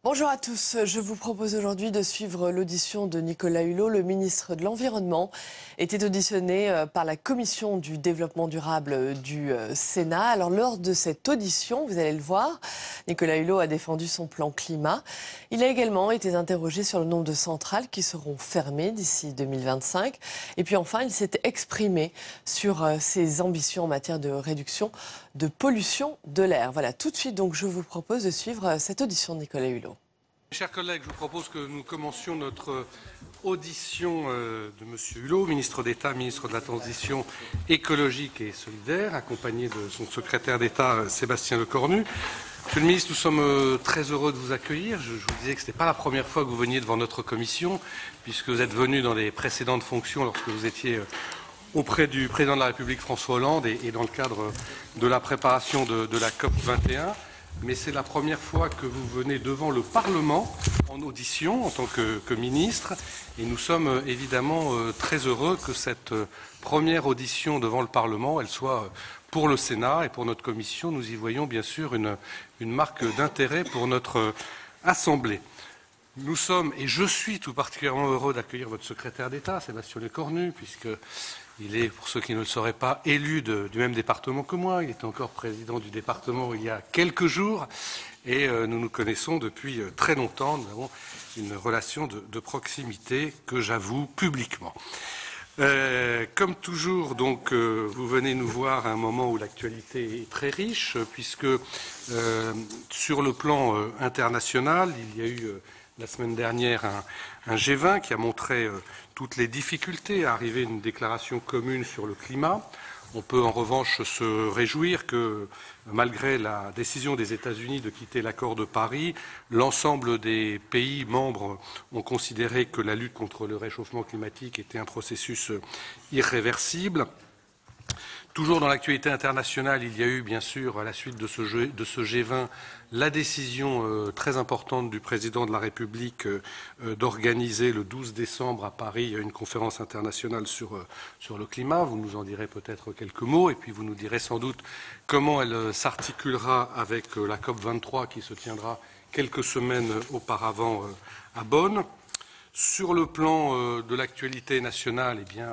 Bonjour à tous, je vous propose aujourd'hui de suivre l'audition de Nicolas Hulot. Le ministre de l'Environnement était auditionné par la Commission du développement durable du Sénat. Alors lors de cette audition, vous allez le voir, Nicolas Hulot a défendu son plan climat. Il a également été interrogé sur le nombre de centrales qui seront fermées d'ici 2025. Et puis enfin, il s'est exprimé sur ses ambitions en matière de réduction de pollution de l'air. Voilà, tout de suite donc je vous propose de suivre cette audition de Nicolas Hulot. Chers collègues, je vous propose que nous commencions notre audition de M. Hulot, ministre d'État, ministre de la Transition écologique et solidaire, accompagné de son secrétaire d'État Sébastien Lecornu. Monsieur le ministre, nous sommes très heureux de vous accueillir. Je vous disais que ce n'était pas la première fois que vous veniez devant notre commission, puisque vous êtes venu dans les précédentes fonctions lorsque vous étiez auprès du président de la République François Hollande et dans le cadre de la préparation de la COP 21. Mais c'est la première fois que vous venez devant le Parlement en audition en tant que ministre. Et nous sommes évidemment très heureux que cette première audition devant le Parlement, elle soit pour le Sénat et pour notre commission. Nous y voyons bien sûr une marque d'intérêt pour notre Assemblée. Nous sommes, et je suis tout particulièrement heureux d'accueillir votre secrétaire d'État, Sébastien Lecornu, puisqu'il est, pour ceux qui ne le sauraient pas, élu du même département que moi. Il était encore président du département il y a quelques jours et nous nous connaissons depuis très longtemps. Nous avons une relation de proximité que j'avoue publiquement. Comme toujours, donc, vous venez nous voir à un moment où l'actualité est très riche, puisque sur le plan international, il y a eu la semaine dernière un G20 qui a montré toutes les difficultés à arriver à une déclaration commune sur le climat. On peut en revanche se réjouir que, malgré la décision des États-Unis de quitter l'accord de Paris, l'ensemble des pays membres ont considéré que la lutte contre le réchauffement climatique était un processus irréversible. Toujours dans l'actualité internationale, il y a eu bien sûr, à la suite de ce G20, la décision très importante du président de la République d'organiser le 12 décembre à Paris une conférence internationale sur le climat. Vous nous en direz peut-être quelques mots et puis vous nous direz sans doute comment elle s'articulera avec la COP 23 qui se tiendra quelques semaines auparavant à Bonn. Sur le plan de l'actualité nationale, eh bien,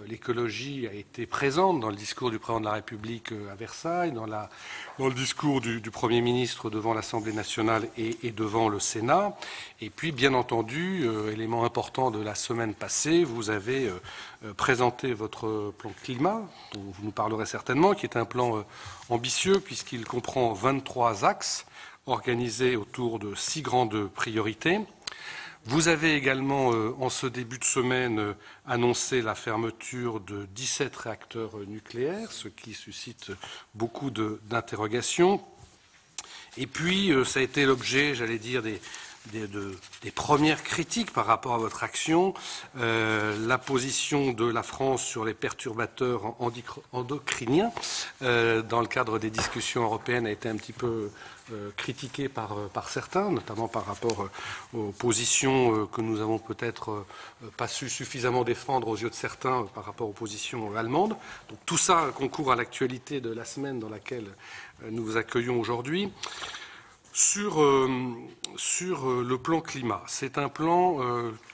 l'écologie a été présente dans le discours du président de la République à Versailles, dans le discours du Premier ministre devant l'Assemblée nationale et devant le Sénat. Et puis, bien entendu, élément important de la semaine passée, vous avez présenté votre plan climat, dont vous nous parlerez certainement, qui est un plan ambitieux puisqu'il comprend 23 axes organisés autour de 6 grandes priorités. Vous avez également, en ce début de semaine, annoncé la fermeture de 17 réacteurs nucléaires, ce qui suscite beaucoup d'interrogations. Et puis, ça a été l'objet, j'allais dire, des premières critiques par rapport à votre action. La position de la France sur les perturbateurs endocriniens dans le cadre des discussions européennes a été un petit peu critiquée par certains, notamment par rapport aux positions que nous avons peut-être pas su suffisamment défendre aux yeux de certains par rapport aux positions allemandes. Donc tout ça concourt à l'actualité de la semaine dans laquelle nous vous accueillons aujourd'hui. Sur le plan climat, c'est un plan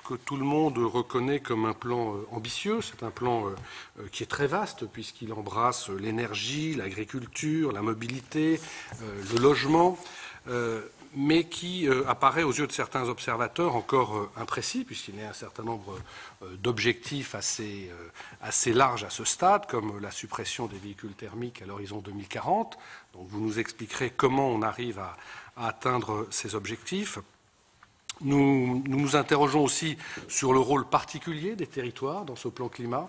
que tout le monde reconnaît comme un plan ambitieux. C'est un plan qui est très vaste puisqu'il embrasse l'énergie, l'agriculture, la mobilité, le logement, mais qui apparaît aux yeux de certains observateurs encore imprécis puisqu'il y a un certain nombre d'objectifs assez larges à ce stade, comme la suppression des véhicules thermiques à l'horizon 2040. Donc vous nous expliquerez comment on arrive à atteindre ces objectifs. Nous nous interrogeons aussi sur le rôle particulier des territoires dans ce plan climat.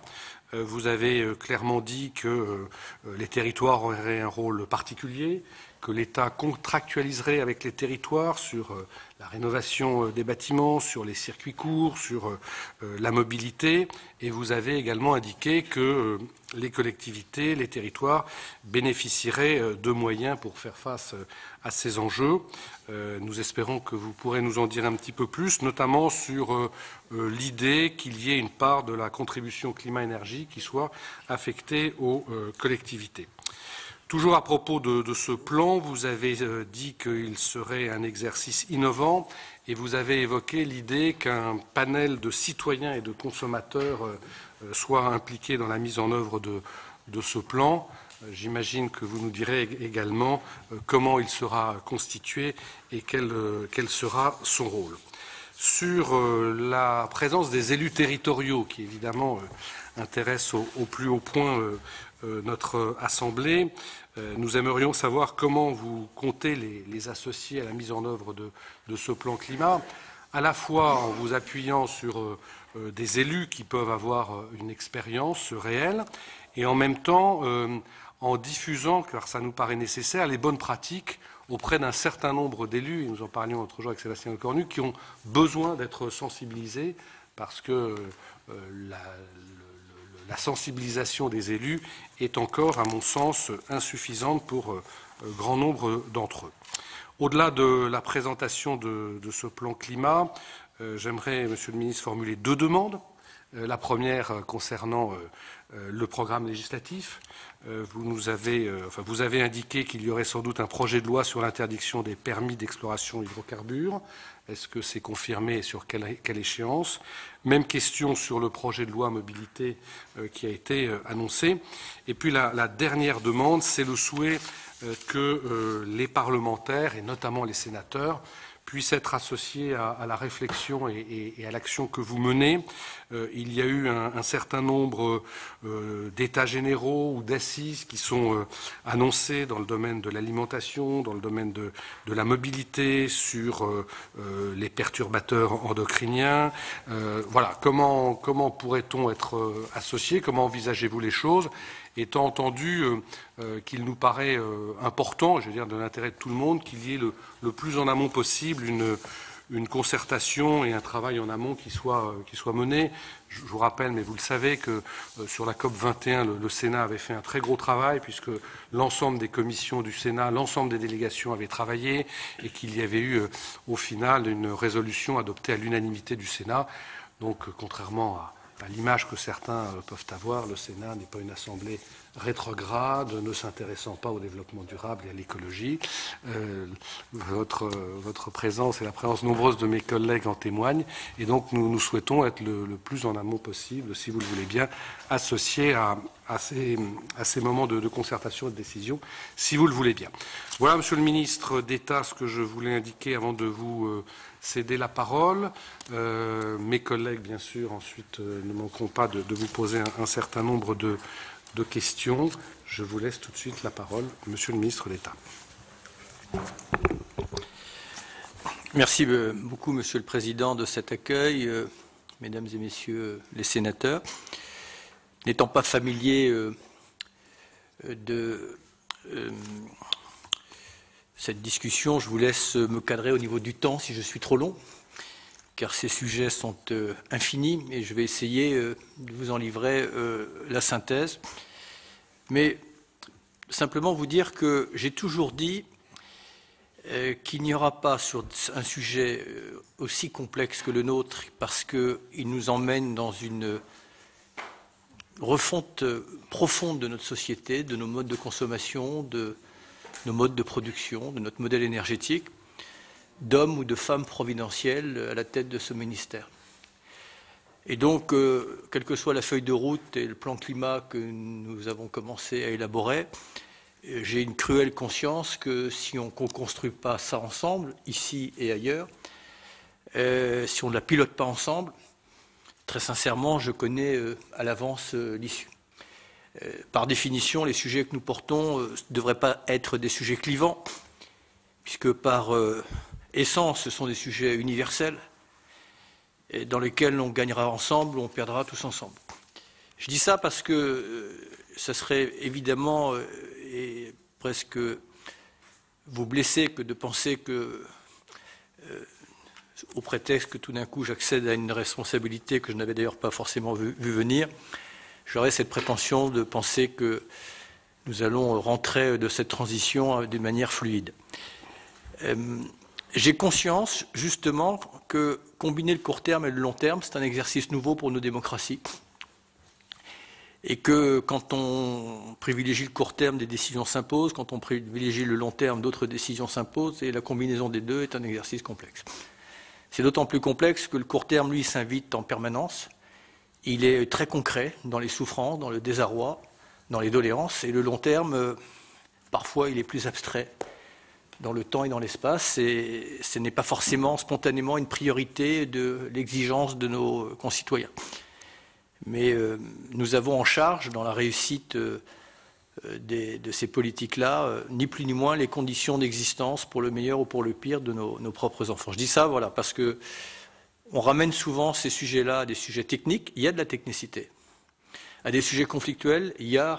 Vous avez clairement dit que les territoires auraient un rôle particulier, que l'État contractualiserait avec les territoires sur la rénovation des bâtiments, sur les circuits courts, sur la mobilité. Et vous avez également indiqué que les collectivités, les territoires bénéficieraient de moyens pour faire face à ces enjeux. Nous espérons que vous pourrez nous en dire un petit peu plus, notamment sur l'idée qu'il y ait une part de la contribution climat-énergie qui soit affectée aux collectivités. Toujours à propos de ce plan, vous avez dit qu'il serait un exercice innovant et vous avez évoqué l'idée qu'un panel de citoyens et de consommateurs soit impliqué dans la mise en œuvre de ce plan. J'imagine que vous nous direz également comment il sera constitué et quel sera son rôle. Sur la présence des élus territoriaux, qui évidemment intéresse au plus haut point notre Assemblée, nous aimerions savoir comment vous comptez les associer à la mise en œuvre de ce plan climat, à la fois en vous appuyant sur des élus qui peuvent avoir une expérience réelle, et en même temps en diffusant, car ça nous paraît nécessaire, les bonnes pratiques auprès d'un certain nombre d'élus, et nous en parlions l'autre jour avec Sébastien Lecornu, qui ont besoin d'être sensibilisés parce que la sensibilisation des élus est encore, à mon sens, insuffisante pour grand nombre d'entre eux. Au-delà de la présentation de ce plan climat, j'aimerais, Monsieur le ministre, formuler deux demandes. La première concernant le programme législatif. Vous avez indiqué qu'il y aurait sans doute un projet de loi sur l'interdiction des permis d'exploration hydrocarbures. Est-ce que c'est confirmé et sur quelle échéance? Même question sur le projet de loi mobilité qui a été annoncé. Et puis la dernière demande, c'est le souhait que les parlementaires, et notamment les sénateurs, puissent être associés à la réflexion et à l'action que vous menez. Il y a eu un certain nombre d'états généraux ou d'assises qui sont annoncés dans le domaine de l'alimentation, dans le domaine de la mobilité, sur les perturbateurs endocriniens. Voilà, comment pourrait-on être associé? Comment envisagez-vous les choses? Étant entendu qu'il nous paraît important, je veux dire de l'intérêt de tout le monde, qu'il y ait le plus en amont possible une concertation et un travail en amont qui soit mené. Je vous rappelle, mais vous le savez, que sur la COP 21, le Sénat avait fait un très gros travail puisque l'ensemble des commissions du Sénat, l'ensemble des délégations avaient travaillé et qu'il y avait eu au final une résolution adoptée à l'unanimité du Sénat. Donc, contrairement à l'image que certains peuvent avoir, le Sénat n'est pas une assemblée rétrograde, ne s'intéressant pas au développement durable et à l'écologie. Votre présence et la présence nombreuse de mes collègues en témoignent. Et donc nous souhaitons être le plus en amont possible, si vous le voulez bien, associés à ces moments de concertation et de décision, si vous le voulez bien. Voilà, Monsieur le ministre d'État, ce que je voulais indiquer avant de vous céder la parole. Mes collègues, bien sûr, ensuite ne manqueront pas de vous poser un certain nombre de questions. Je vous laisse tout de suite la parole, Monsieur le ministre d'État. Merci beaucoup, Monsieur le Président, de cet accueil, Mesdames et Messieurs les sénateurs. N'étant pas familier de cette discussion, je vous laisse me cadrer au niveau du temps si je suis trop long, car ces sujets sont infinis et je vais essayer de vous en livrer la synthèse. Mais simplement vous dire que j'ai toujours dit qu'il n'y aura pas sur un sujet aussi complexe que le nôtre, parce qu'il nous emmène dans une refonte profonde de notre société, de nos modes de consommation, de nos modes de production, de notre modèle énergétique, d'hommes ou de femmes providentiels à la tête de ce ministère. Et donc, quelle que soit la feuille de route et le plan climat que nous avons commencé à élaborer, j'ai une cruelle conscience que si on ne co-construit pas ça ensemble, ici et ailleurs, si on ne la pilote pas ensemble, très sincèrement, je connais à l'avance l'issue. Par définition, les sujets que nous portons ne devraient pas être des sujets clivants, puisque par essence, ce sont des sujets universels dans lesquels on gagnera ensemble ou on perdra tous ensemble. Je dis ça parce que ça serait évidemment et presque vous blesser que de penser que, au prétexte que tout d'un coup j'accède à une responsabilité que je n'avais d'ailleurs pas forcément vu venir, j'aurais cette prétention de penser que nous allons rentrer de cette transition d'une manière fluide. J'ai conscience, justement, que combiner le court terme et le long terme, c'est un exercice nouveau pour nos démocraties. Et que quand on privilégie le court terme, des décisions s'imposent, quand on privilégie le long terme, d'autres décisions s'imposent, et la combinaison des deux est un exercice complexe. C'est d'autant plus complexe que le court terme, lui, s'invite en permanence. Il est très concret dans les souffrances, dans le désarroi, dans les doléances, et le long terme, parfois, il est plus abstrait dans le temps et dans l'espace, et ce n'est pas forcément spontanément une priorité de l'exigence de nos concitoyens. Mais nous avons en charge, dans la réussite de ces politiques-là, ni plus ni moins les conditions d'existence pour le meilleur ou pour le pire de nos propres enfants. Je dis ça, voilà, parce que on ramène souvent ces sujets-là à des sujets techniques. Il y a de la technicité. À des sujets conflictuels, il y a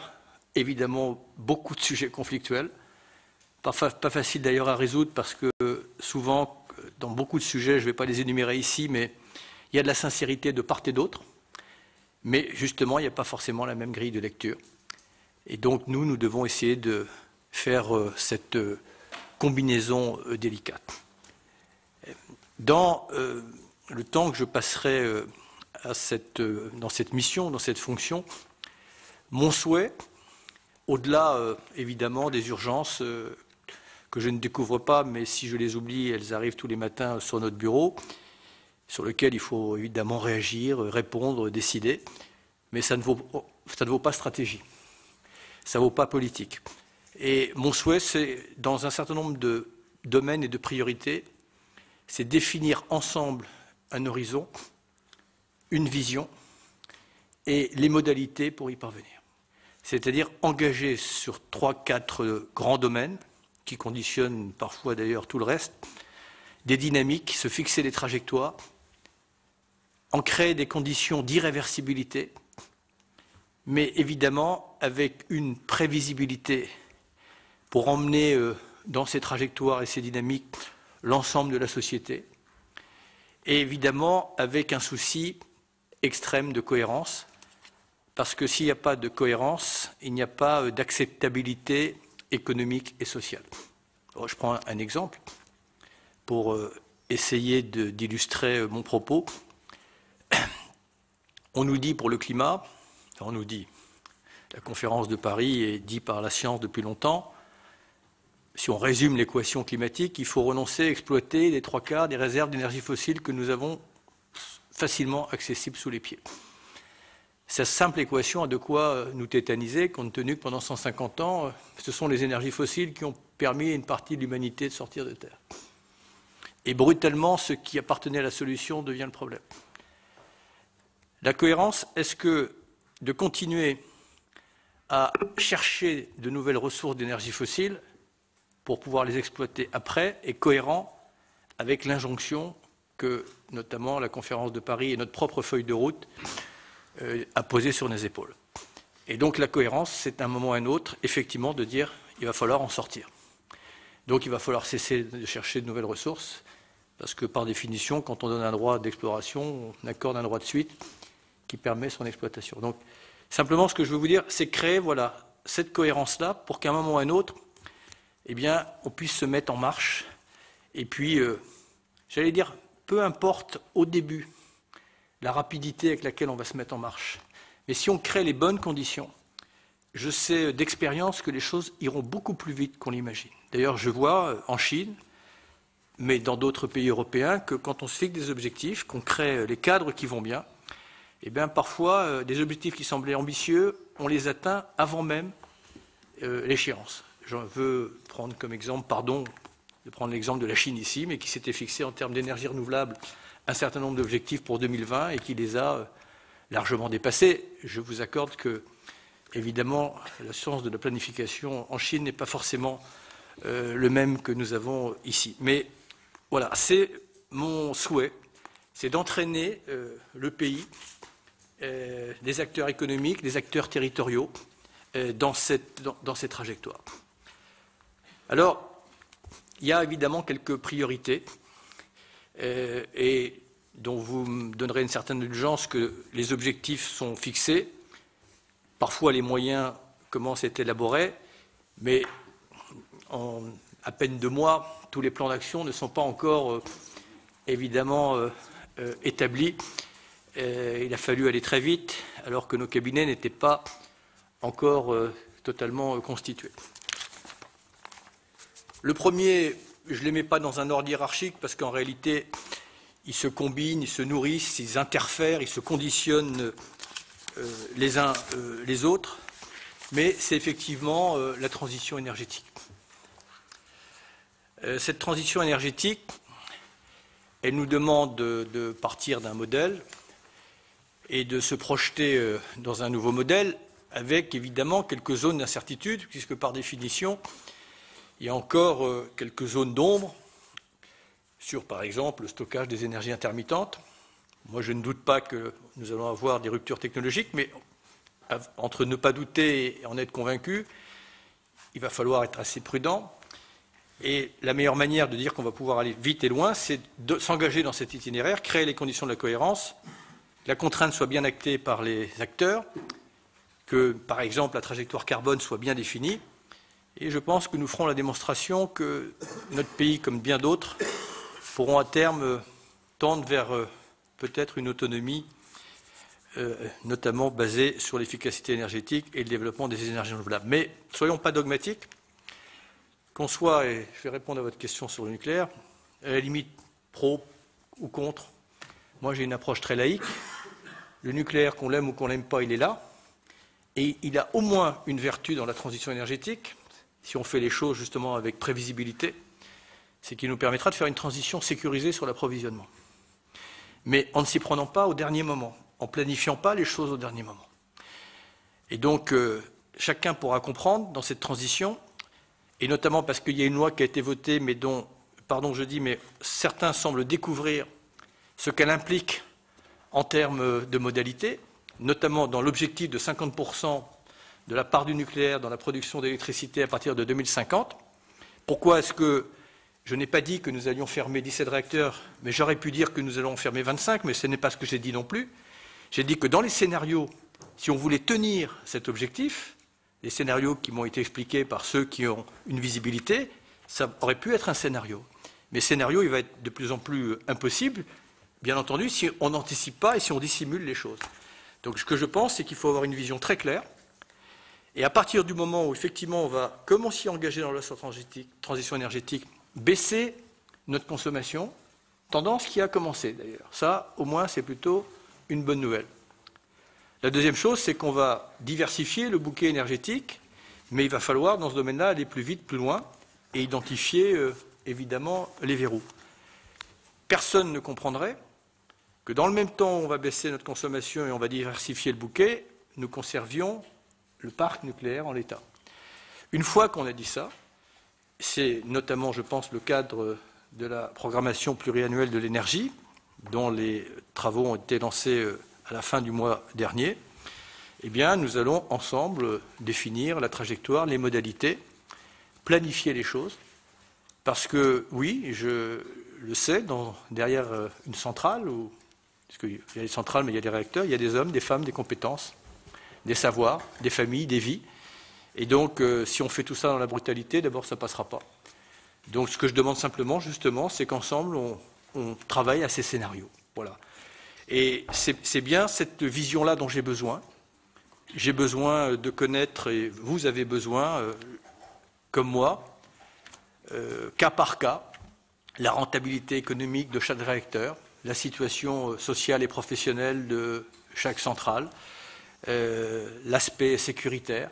évidemment beaucoup de sujets conflictuels. Pas facile d'ailleurs à résoudre parce que souvent, dans beaucoup de sujets, je ne vais pas les énumérer ici, mais il y a de la sincérité de part et d'autre. Mais justement, il n'y a pas forcément la même grille de lecture. Et donc, nous devons essayer de faire cette combinaison délicate. Dans le temps que je passerai dans cette mission, dans cette fonction, mon souhait, au-delà évidemment des urgences que je ne découvre pas, mais si je les oublie, elles arrivent tous les matins sur notre bureau, sur lequel il faut évidemment réagir, répondre, décider, mais ça ne vaut pas stratégie, ça ne vaut pas politique. Et mon souhait, c'est, dans un certain nombre de domaines et de priorités, c'est définir ensemble un horizon, une vision et les modalités pour y parvenir. C'est-à-dire engager sur 3-4 grands domaines, qui conditionnent parfois d'ailleurs tout le reste, des dynamiques, se fixer des trajectoires, en créer des conditions d'irréversibilité, mais évidemment avec une prévisibilité pour emmener dans ces trajectoires et ces dynamiques l'ensemble de la société, et évidemment avec un souci extrême de cohérence, parce que s'il n'y a pas de cohérence, il n'y a pas d'acceptabilité économique et sociale. Alors, je prends un exemple pour essayer d'illustrer mon propos. On nous dit pour le climat, on nous dit, la conférence de Paris est dit par la science depuis longtemps, si on résume l'équation climatique, il faut renoncer à exploiter les 3/4 des réserves d'énergie fossile que nous avons facilement accessibles sous les pieds. Cette simple équation a de quoi nous tétaniser, compte tenu que pendant 150 ans, ce sont les énergies fossiles qui ont permis à une partie de l'humanité de sortir de terre. Et brutalement, ce qui appartenait à la solution devient le problème. La cohérence, est-ce que de continuer à chercher de nouvelles ressources d'énergie fossile pour pouvoir les exploiter après est cohérent avec l'injonction que, notamment, la conférence de Paris et notre propre feuille de route à poser sur nos épaules. Et donc la cohérence, c'est à un moment ou à un autre, effectivement, de dire il va falloir en sortir. Donc il va falloir cesser de chercher de nouvelles ressources, parce que par définition, quand on donne un droit d'exploration, on accorde un droit de suite qui permet son exploitation. Donc simplement, ce que je veux vous dire, c'est créer voilà, cette cohérence-là pour qu'à un moment ou à un autre, eh bien, on puisse se mettre en marche. Et puis, j'allais dire, peu importe au début la rapidité avec laquelle on va se mettre en marche. Mais si on crée les bonnes conditions, je sais d'expérience que les choses iront beaucoup plus vite qu'on l'imagine. D'ailleurs, je vois en Chine, mais dans d'autres pays européens, que quand on se fixe des objectifs, qu'on crée les cadres qui vont bien, eh bien, parfois, des objectifs qui semblaient ambitieux, on les atteint avant même l'échéance. Je veux prendre comme exemple, pardon, de prendre l'exemple de la Chine ici, mais qui s'était fixé en termes d'énergie renouvelable un certain nombre d'objectifs pour 2020 et qui les a largement dépassés. Je vous accorde que, évidemment, le sens de la planification en Chine n'est pas forcément le même que nous avons ici. Mais voilà, c'est mon souhait, c'est d'entraîner le pays, les acteurs économiques, les acteurs territoriaux dans ces trajectoires. Alors, il y a évidemment quelques priorités et dont vous me donnerez une certaine indulgence que les objectifs sont fixés. Parfois, les moyens commencent à être élaborés, mais en à peine 2 mois, tous les plans d'action ne sont pas encore évidemment établis. Il a fallu aller très vite, alors que nos cabinets n'étaient pas encore totalement constitués. Le premier, je ne les mets pas dans un ordre hiérarchique, parce qu'en réalité, ils se combinent, ils se nourrissent, ils interfèrent, ils se conditionnent les uns les autres, mais c'est effectivement la transition énergétique. Cette transition énergétique, elle nous demande de partir d'un modèle et de se projeter dans un nouveau modèle, avec évidemment quelques zones d'incertitude, puisque par définition, il y a encore quelques zones d'ombre sur, par exemple, le stockage des énergies intermittentes. Moi, je ne doute pas que nous allons avoir des ruptures technologiques, mais entre ne pas douter et en être convaincu, il va falloir être assez prudent. Et la meilleure manière de dire qu'on va pouvoir aller vite et loin, c'est de s'engager dans cet itinéraire, créer les conditions de la cohérence, que la contrainte soit bien actée par les acteurs, que, par exemple, la trajectoire carbone soit bien définie. Et je pense que nous ferons la démonstration que notre pays, comme bien d'autres, pourront à terme tendre vers peut-être une autonomie, notamment basée sur l'efficacité énergétique et le développement des énergies renouvelables. Mais ne soyons pas dogmatiques. Qu'on soit, et je vais répondre à votre question sur le nucléaire, à la limite pro ou contre, moi j'ai une approche très laïque. Le nucléaire, qu'on l'aime ou qu'on l'aime pas, il est là. Et il a au moins une vertu dans la transition énergétique, si on fait les choses justement avec prévisibilité, c'est qu'il nous permettra de faire une transition sécurisée sur l'approvisionnement. Mais en ne s'y prenant pas au dernier moment, en planifiant pas les choses au dernier moment. Et donc, chacun pourra comprendre dans cette transition, et notamment parce qu'il y a une loi qui a été votée, mais dont, pardon, je dis, mais certains semblent découvrir ce qu'elle implique en termes de modalités, notamment dans l'objectif de 50% de la part du nucléaire dans la production d'électricité à partir de 2050. Pourquoi est-ce que je n'ai pas dit que nous allions fermer 17 réacteurs, mais j'aurais pu dire que nous allons en fermer 25, mais ce n'est pas ce que j'ai dit non plus. J'ai dit que dans les scénarios, si on voulait tenir cet objectif, les scénarios qui m'ont été expliqués par ceux qui ont une visibilité, ça aurait pu être un scénario. Mais ce scénario, il va être de plus en plus impossible, bien entendu, si on n'anticipe pas et si on dissimule les choses. Donc ce que je pense, c'est qu'il faut avoir une vision très claire. Et à partir du moment où, effectivement, on va, comme on s'y est engagé dans la transition énergétique, baisser notre consommation, tendance qui a commencé d'ailleurs. Ça, au moins, c'est plutôt une bonne nouvelle. La deuxième chose, c'est qu'on va diversifier le bouquet énergétique, mais il va falloir, dans ce domaine-là, aller plus vite, plus loin, et identifier, évidemment, les verrous. Personne ne comprendrait que dans le même temps où on va baisser notre consommation et on va diversifier le bouquet, nous conservions le parc nucléaire en l'état. Une fois qu'on a dit ça, c'est notamment, je pense, le cadre de la programmation pluriannuelle de l'énergie, dont les travaux ont été lancés à la fin du mois dernier, eh bien, nous allons ensemble définir la trajectoire, les modalités, planifier les choses, parce que, oui, je le sais, derrière une centrale, parce qu'il y a des centrales, mais il y a des réacteurs, il y a des hommes, des femmes, des compétences, des savoirs, des familles, des vies. Et donc, si on fait tout ça dans la brutalité, d'abord, ça ne passera pas. Donc, ce que je demande simplement, justement, c'est qu'ensemble, on travaille à ces scénarios. Voilà. Et c'est bien cette vision-là dont j'ai besoin. J'ai besoin de connaître, et vous avez besoin, comme moi, cas par cas, la rentabilité économique de chaque réacteur, la situation sociale et professionnelle de chaque centrale, l'aspect sécuritaire.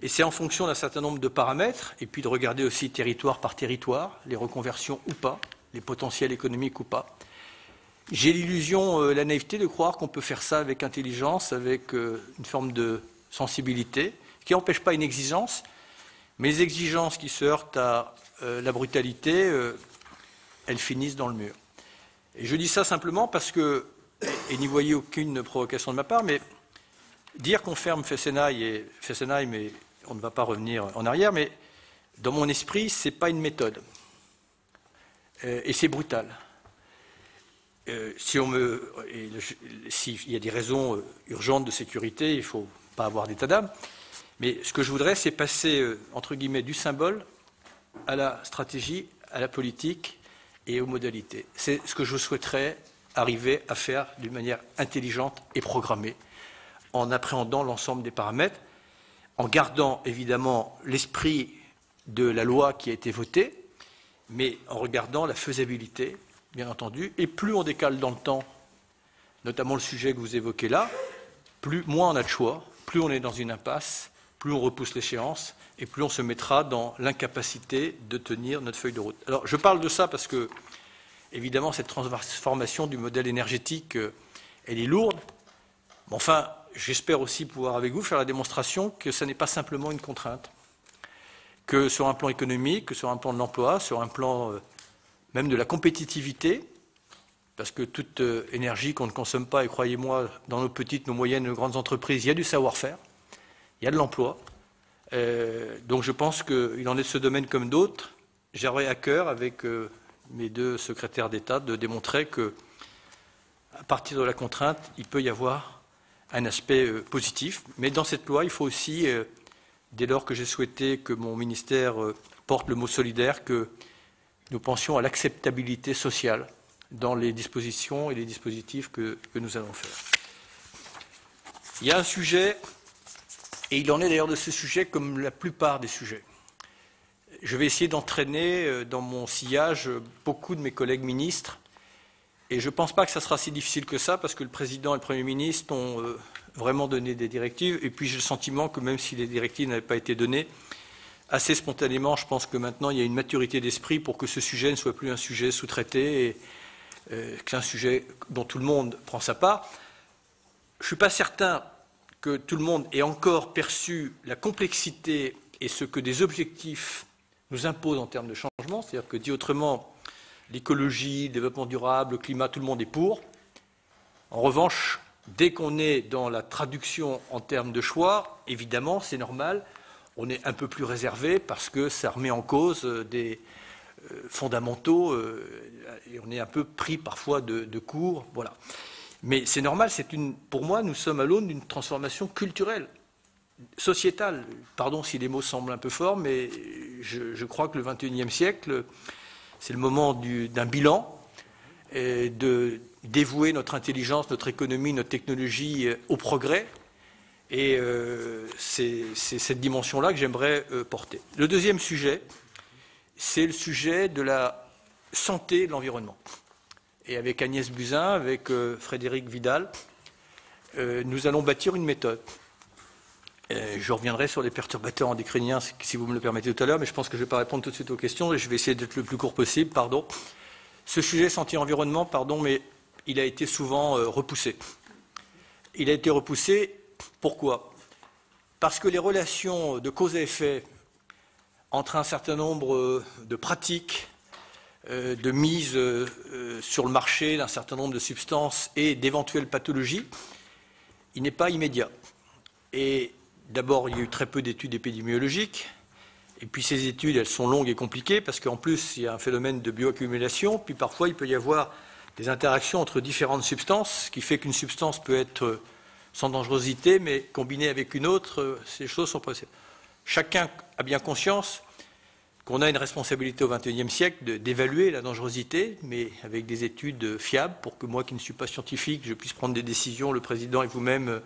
Et c'est en fonction d'un certain nombre de paramètres, et puis de regarder aussi territoire par territoire, les reconversions ou pas, les potentiels économiques ou pas. J'ai l'illusion, la naïveté de croire qu'on peut faire ça avec intelligence, avec une forme de sensibilité, qui n'empêche pas une exigence, mais les exigences qui se heurtent à la brutalité, elles finissent dans le mur. Et je dis ça simplement parce que, et n'y voyez aucune provocation de ma part, mais dire qu'on ferme Fessenheim, mais on ne va pas revenir en arrière, mais dans mon esprit, ce n'est pas une méthode. et c'est brutal. S'il y a des raisons urgentes de sécurité, il ne faut pas avoir d'état d'âme. Mais ce que je voudrais, c'est passer, entre guillemets, du symbole à la stratégie, à la politique et aux modalités. C'est ce que je souhaiterais arriver à faire d'une manière intelligente et programmée, en appréhendant l'ensemble des paramètres, en gardant évidemment l'esprit de la loi qui a été votée, mais en regardant la faisabilité, bien entendu, et plus on décale dans le temps, notamment le sujet que vous évoquez là, moins on a de choix, plus on est dans une impasse, plus on repousse l'échéance, et plus on se mettra dans l'incapacité de tenir notre feuille de route. Alors, je parle de ça parce que, évidemment, cette transformation du modèle énergétique, elle est lourde. Mais enfin, j'espère aussi pouvoir, avec vous, faire la démonstration que ce n'est pas simplement une contrainte, que sur un plan économique, que sur un plan de l'emploi, sur un plan même de la compétitivité, parce que toute énergie qu'on ne consomme pas, et croyez-moi, dans nos petites, nos moyennes, nos grandes entreprises, il y a du savoir-faire, il y a de l'emploi. Donc je pense qu'il en est de ce domaine comme d'autres. J'aurais à cœur, avec mes deux secrétaires d'État, de démontrer que, à partir de la contrainte, il peut y avoir un aspect positif. Mais dans cette loi, il faut aussi, dès lors que j'ai souhaité que mon ministère porte le mot solidaire, que nous pensions à l'acceptabilité sociale dans les dispositions et les dispositifs que nous allons faire. Il y a un sujet, et il en est d'ailleurs de ce sujet comme la plupart des sujets. Je vais essayer d'entraîner dans mon sillage beaucoup de mes collègues ministres, et je ne pense pas que ça sera si difficile que ça, parce que le Président et le Premier ministre ont vraiment donné des directives, et puis j'ai le sentiment que même si les directives n'avaient pas été données, assez spontanément, je pense que maintenant il y a une maturité d'esprit pour que ce sujet ne soit plus un sujet sous-traité, et que c'est un sujet dont tout le monde prend sa part. Je ne suis pas certain que tout le monde ait encore perçu la complexité et ce que des objectifs nous imposent en termes de changement, c'est-à-dire que, dit autrement, l'écologie, le développement durable, le climat, tout le monde est pour. En revanche, dès qu'on est dans la traduction en termes de choix, évidemment, c'est normal, on est un peu plus réservé parce que ça remet en cause des fondamentaux et on est un peu pris parfois de court. Voilà. Mais c'est normal, pour moi, nous sommes à l'aune d'une transformation culturelle, sociétale. Pardon si les mots semblent un peu forts, mais je crois que le XXIe siècle, c'est le moment d'un bilan, et de dévouer notre intelligence, notre économie, notre technologie au progrès. Et c'est cette dimension-là que j'aimerais porter. Le deuxième sujet, c'est le sujet de la santé et de l'environnement. Et avec Agnès Buzyn, avec Frédéric Vidal, nous allons bâtir une méthode. Je reviendrai sur les perturbateurs endocriniens, si vous me le permettez tout à l'heure, mais je pense que je ne vais pas répondre tout de suite aux questions, et je vais essayer d'être le plus court possible, pardon. Ce sujet santé-environnement, pardon, mais il a été souvent repoussé. Il a été repoussé, pourquoi? Parce que les relations de cause à effet entre un certain nombre de pratiques, de mise sur le marché d'un certain nombre de substances et d'éventuelles pathologies, il n'est pas immédiat. Et d'abord, il y a eu très peu d'études épidémiologiques, et puis ces études, elles sont longues et compliquées, parce qu'en plus, il y a un phénomène de bioaccumulation, puis parfois, il peut y avoir des interactions entre différentes substances, ce qui fait qu'une substance peut être sans dangerosité, mais combinée avec une autre, ces choses sont possibles. Chacun a bien conscience qu'on a une responsabilité au XXIe siècle d'évaluer la dangerosité, mais avec des études fiables, pour que moi qui ne suis pas scientifique, je puisse prendre des décisions, le Président et vous-même,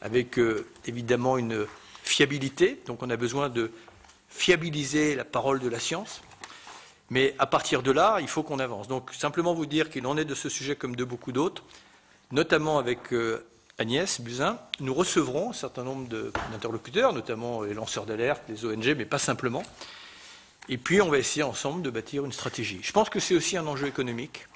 avec évidemment une fiabilité. Donc on a besoin de fiabiliser la parole de la science. Mais à partir de là, il faut qu'on avance. Donc simplement vous dire qu'il en est de ce sujet comme de beaucoup d'autres, notamment avec Agnès Buzyn. Nous recevrons un certain nombre d'interlocuteurs, notamment les lanceurs d'alerte, les ONG, mais pas simplement. Et puis, on va essayer ensemble de bâtir une stratégie. Je pense que c'est aussi un enjeu économique,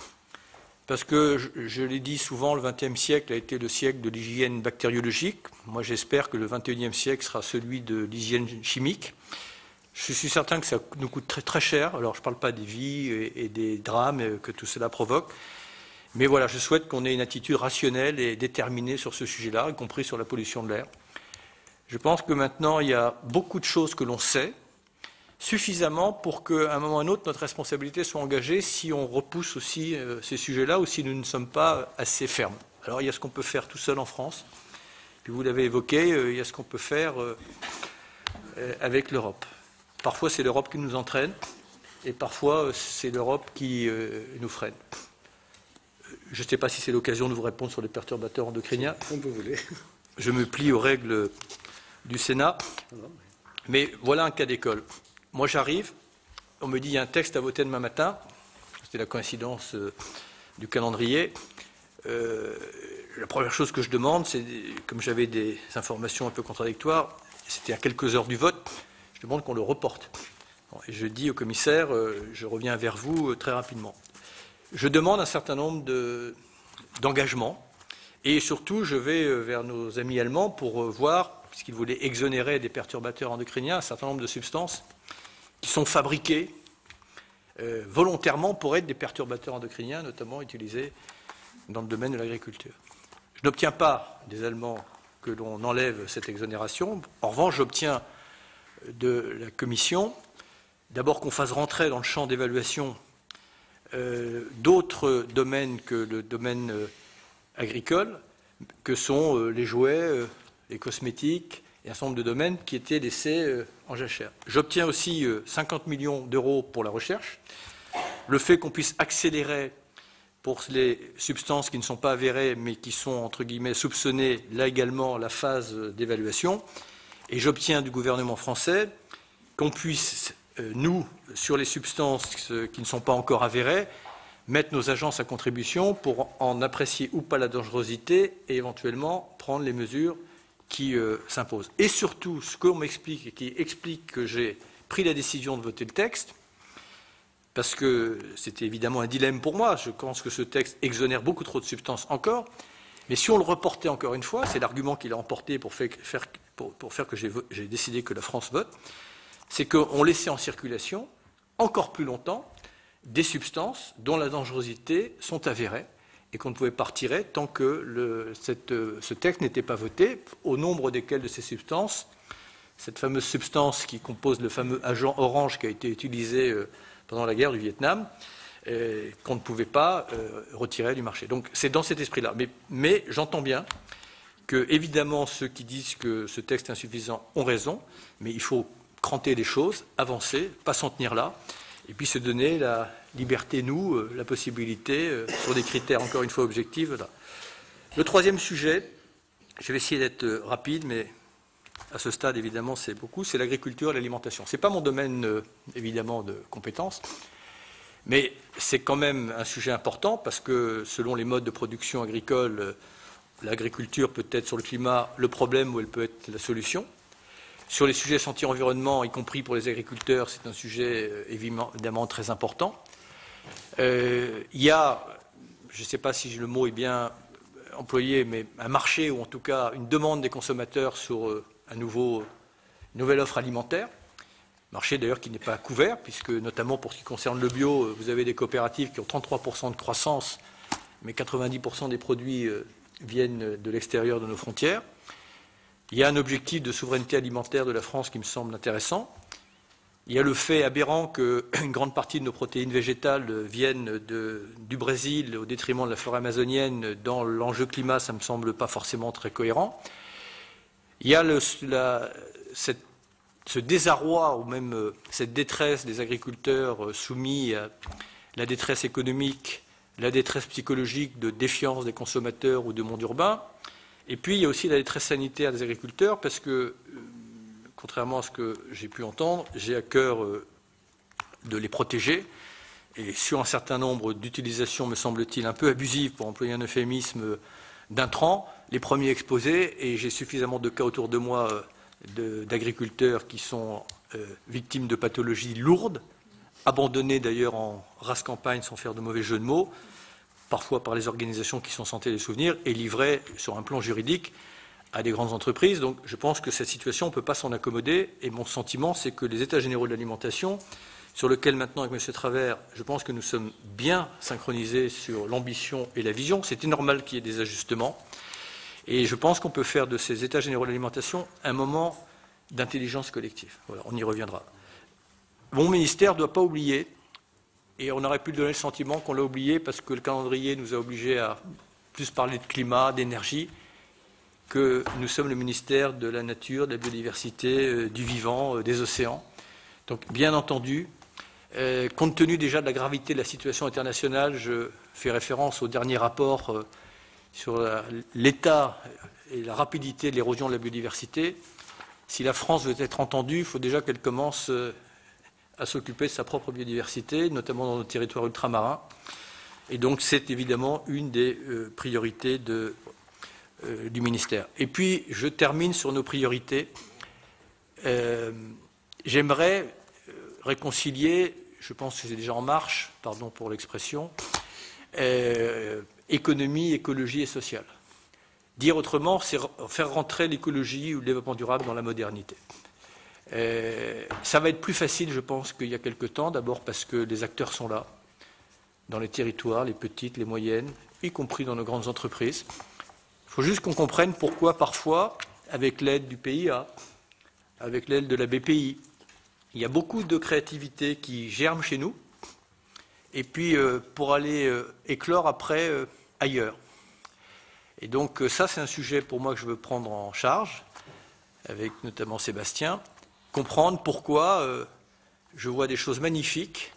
parce que, je l'ai dit souvent, le XXe siècle a été le siècle de l'hygiène bactériologique. Moi, j'espère que le XXIe siècle sera celui de l'hygiène chimique. Je suis certain que ça nous coûte très, très cher. Alors, je ne parle pas des vies et des drames que tout cela provoque. Mais voilà, je souhaite qu'on ait une attitude rationnelle et déterminée sur ce sujet-là, y compris sur la pollution de l'air. Je pense que maintenant, il y a beaucoup de choses que l'on sait, suffisamment pour qu'à un moment ou à un autre, notre responsabilité soit engagée si on repousse aussi ces sujets-là ou si nous ne sommes pas assez fermes. Alors il y a ce qu'on peut faire tout seul en France, puis vous l'avez évoqué, il y a ce qu'on peut faire avec l'Europe. Parfois c'est l'Europe qui nous entraîne et parfois c'est l'Europe qui nous freine. Je ne sais pas si c'est l'occasion de vous répondre sur les perturbateurs endocriniens. Comme vous voulez. Je me plie aux règles du Sénat, mais voilà un cas d'école. Moi, j'arrive, on me dit il y a un texte à voter demain matin, c'était la coïncidence du calendrier. La première chose que je demande, c'est, comme j'avais des informations un peu contradictoires, c'était à quelques heures du vote, je demande qu'on le reporte. Et je dis au commissaire, je reviens vers vous très rapidement. Je demande un certain nombre d'engagements, et surtout, je vais vers nos amis allemands pour voir, puisqu'ils voulaient exonérer des perturbateurs endocriniens, un certain nombre de substances qui sont fabriqués volontairement pour être des perturbateurs endocriniens, notamment utilisés dans le domaine de l'agriculture. Je n'obtiens pas des Allemands que l'on enlève cette exonération. En revanche, j'obtiens de la Commission, d'abord qu'on fasse rentrer dans le champ d'évaluation d'autres domaines que le domaine agricole, que sont les jouets, les cosmétiques, et un certain nombre de domaines qui étaient laissés en jachère. J'obtiens aussi 50 millions d'euros pour la recherche. Le fait qu'on puisse accélérer pour les substances qui ne sont pas avérées, mais qui sont, entre guillemets, soupçonnées, là également, la phase d'évaluation. Et j'obtiens du gouvernement français qu'on puisse, nous, sur les substances qui ne sont pas encore avérées, mettre nos agences à contribution pour en apprécier ou pas la dangerosité et éventuellement prendre les mesures qui s'impose. Et surtout, ce qu'on m'explique et qui explique que j'ai pris la décision de voter le texte, parce que c'était évidemment un dilemme pour moi, je pense que ce texte exonère beaucoup trop de substances encore, mais si on le reportait encore une fois, c'est l'argument qu'il a emporté pour faire que j'ai décidé que la France vote, c'est qu'on laissait en circulation encore plus longtemps des substances dont la dangerosité sont avérées, et qu'on ne pouvait pas retirer tant que ce texte n'était pas voté, au nombre desquelles de ces substances, cette fameuse substance qui compose le fameux agent orange qui a été utilisé pendant la guerre du Vietnam, qu'on ne pouvait pas retirer du marché. Donc c'est dans cet esprit-là. Mais j'entends bien que, évidemment, ceux qui disent que ce texte est insuffisant ont raison, mais il faut cranter les choses, avancer, pas s'en tenir là, et puis se donner la liberté, nous, la possibilité, sur des critères encore une fois objectifs. Là. Le troisième sujet, je vais essayer d'être rapide, mais à ce stade, évidemment, c'est beaucoup, c'est l'agriculture et l'alimentation. Ce n'est pas mon domaine, évidemment, de compétences, mais c'est quand même un sujet important parce que, selon les modes de production agricole, l'agriculture peut être sur le climat le problème ou elle peut être la solution. Sur les sujets santé-environnement, y compris pour les agriculteurs, c'est un sujet évidemment très important. Il y a, je ne sais pas si le mot est bien employé, mais un marché ou en tout cas une demande des consommateurs sur une nouvelle offre alimentaire. Marché d'ailleurs qui n'est pas couvert, puisque notamment pour ce qui concerne le bio, vous avez des coopératives qui ont 33% de croissance, mais 90% des produits viennent de l'extérieur de nos frontières. Il y a un objectif de souveraineté alimentaire de la France qui me semble intéressant. Il y a le fait aberrant qu'une grande partie de nos protéines végétales viennent du Brésil au détriment de la forêt amazonienne. Dans l'enjeu climat, ça ne me semble pas forcément très cohérent. Il y a ce désarroi ou même cette détresse des agriculteurs soumis à la détresse économique, la détresse psychologique de défiance des consommateurs ou de monde urbain. Et puis, il y a aussi la détresse sanitaire des agriculteurs, parce que, contrairement à ce que j'ai pu entendre, j'ai à cœur de les protéger. Et sur un certain nombre d'utilisations, me semble-t-il, un peu abusives, pour employer un euphémisme, d'intrants, les premiers exposés, et j'ai suffisamment de cas autour de moi d'agriculteurs qui sont victimes de pathologies lourdes, abandonnés d'ailleurs en race campagne sans faire de mauvais jeu de mots, parfois par les organisations qui sont censées les soutenir, et livrés sur un plan juridique à des grandes entreprises. Donc je pense que cette situation, on ne peut pas s'en accommoder, et mon sentiment, c'est que les États généraux de l'alimentation, sur lesquels maintenant, avec M. Travers, je pense que nous sommes bien synchronisés sur l'ambition et la vision, c'était normal qu'il y ait des ajustements, et je pense qu'on peut faire de ces États généraux de l'alimentation un moment d'intelligence collective. Voilà, on y reviendra. mon ministère ne doit pas oublier, et on aurait pu donner le sentiment qu'on l'a oublié parce que le calendrier nous a obligés à plus parler de climat, d'énergie, que nous sommes le ministère de la nature, de la biodiversité, du vivant, des océans. Donc, bien entendu, compte tenu déjà de la gravité de la situation internationale, je fais référence au dernier rapport sur l'état et la rapidité de l'érosion de la biodiversité. Si la France veut être entendue, il faut déjà qu'elle commence à s'occuper de sa propre biodiversité, notamment dans nos territoires ultramarins. Et donc, c'est évidemment une des priorités du ministère. Et puis, je termine sur nos priorités. J'aimerais réconcilier, je pense que c'est déjà en marche, pardon pour l'expression, économie, écologie et sociale. Dire autrement, c'est faire rentrer l'écologie ou le développement durable dans la modernité. Ça va être plus facile, je pense, qu'il y a quelque temps, d'abord parce que les acteurs sont là, dans les territoires, les petites, les moyennes, y compris dans nos grandes entreprises. Il faut juste qu'on comprenne pourquoi, parfois, avec l'aide du PIA, avec l'aide de la BPI, il y a beaucoup de créativité qui germe chez nous, et puis pour aller éclore après ailleurs. Et donc ça, c'est un sujet pour moi que je veux prendre en charge, avec notamment Sébastien, comprendre pourquoi je vois des choses magnifiques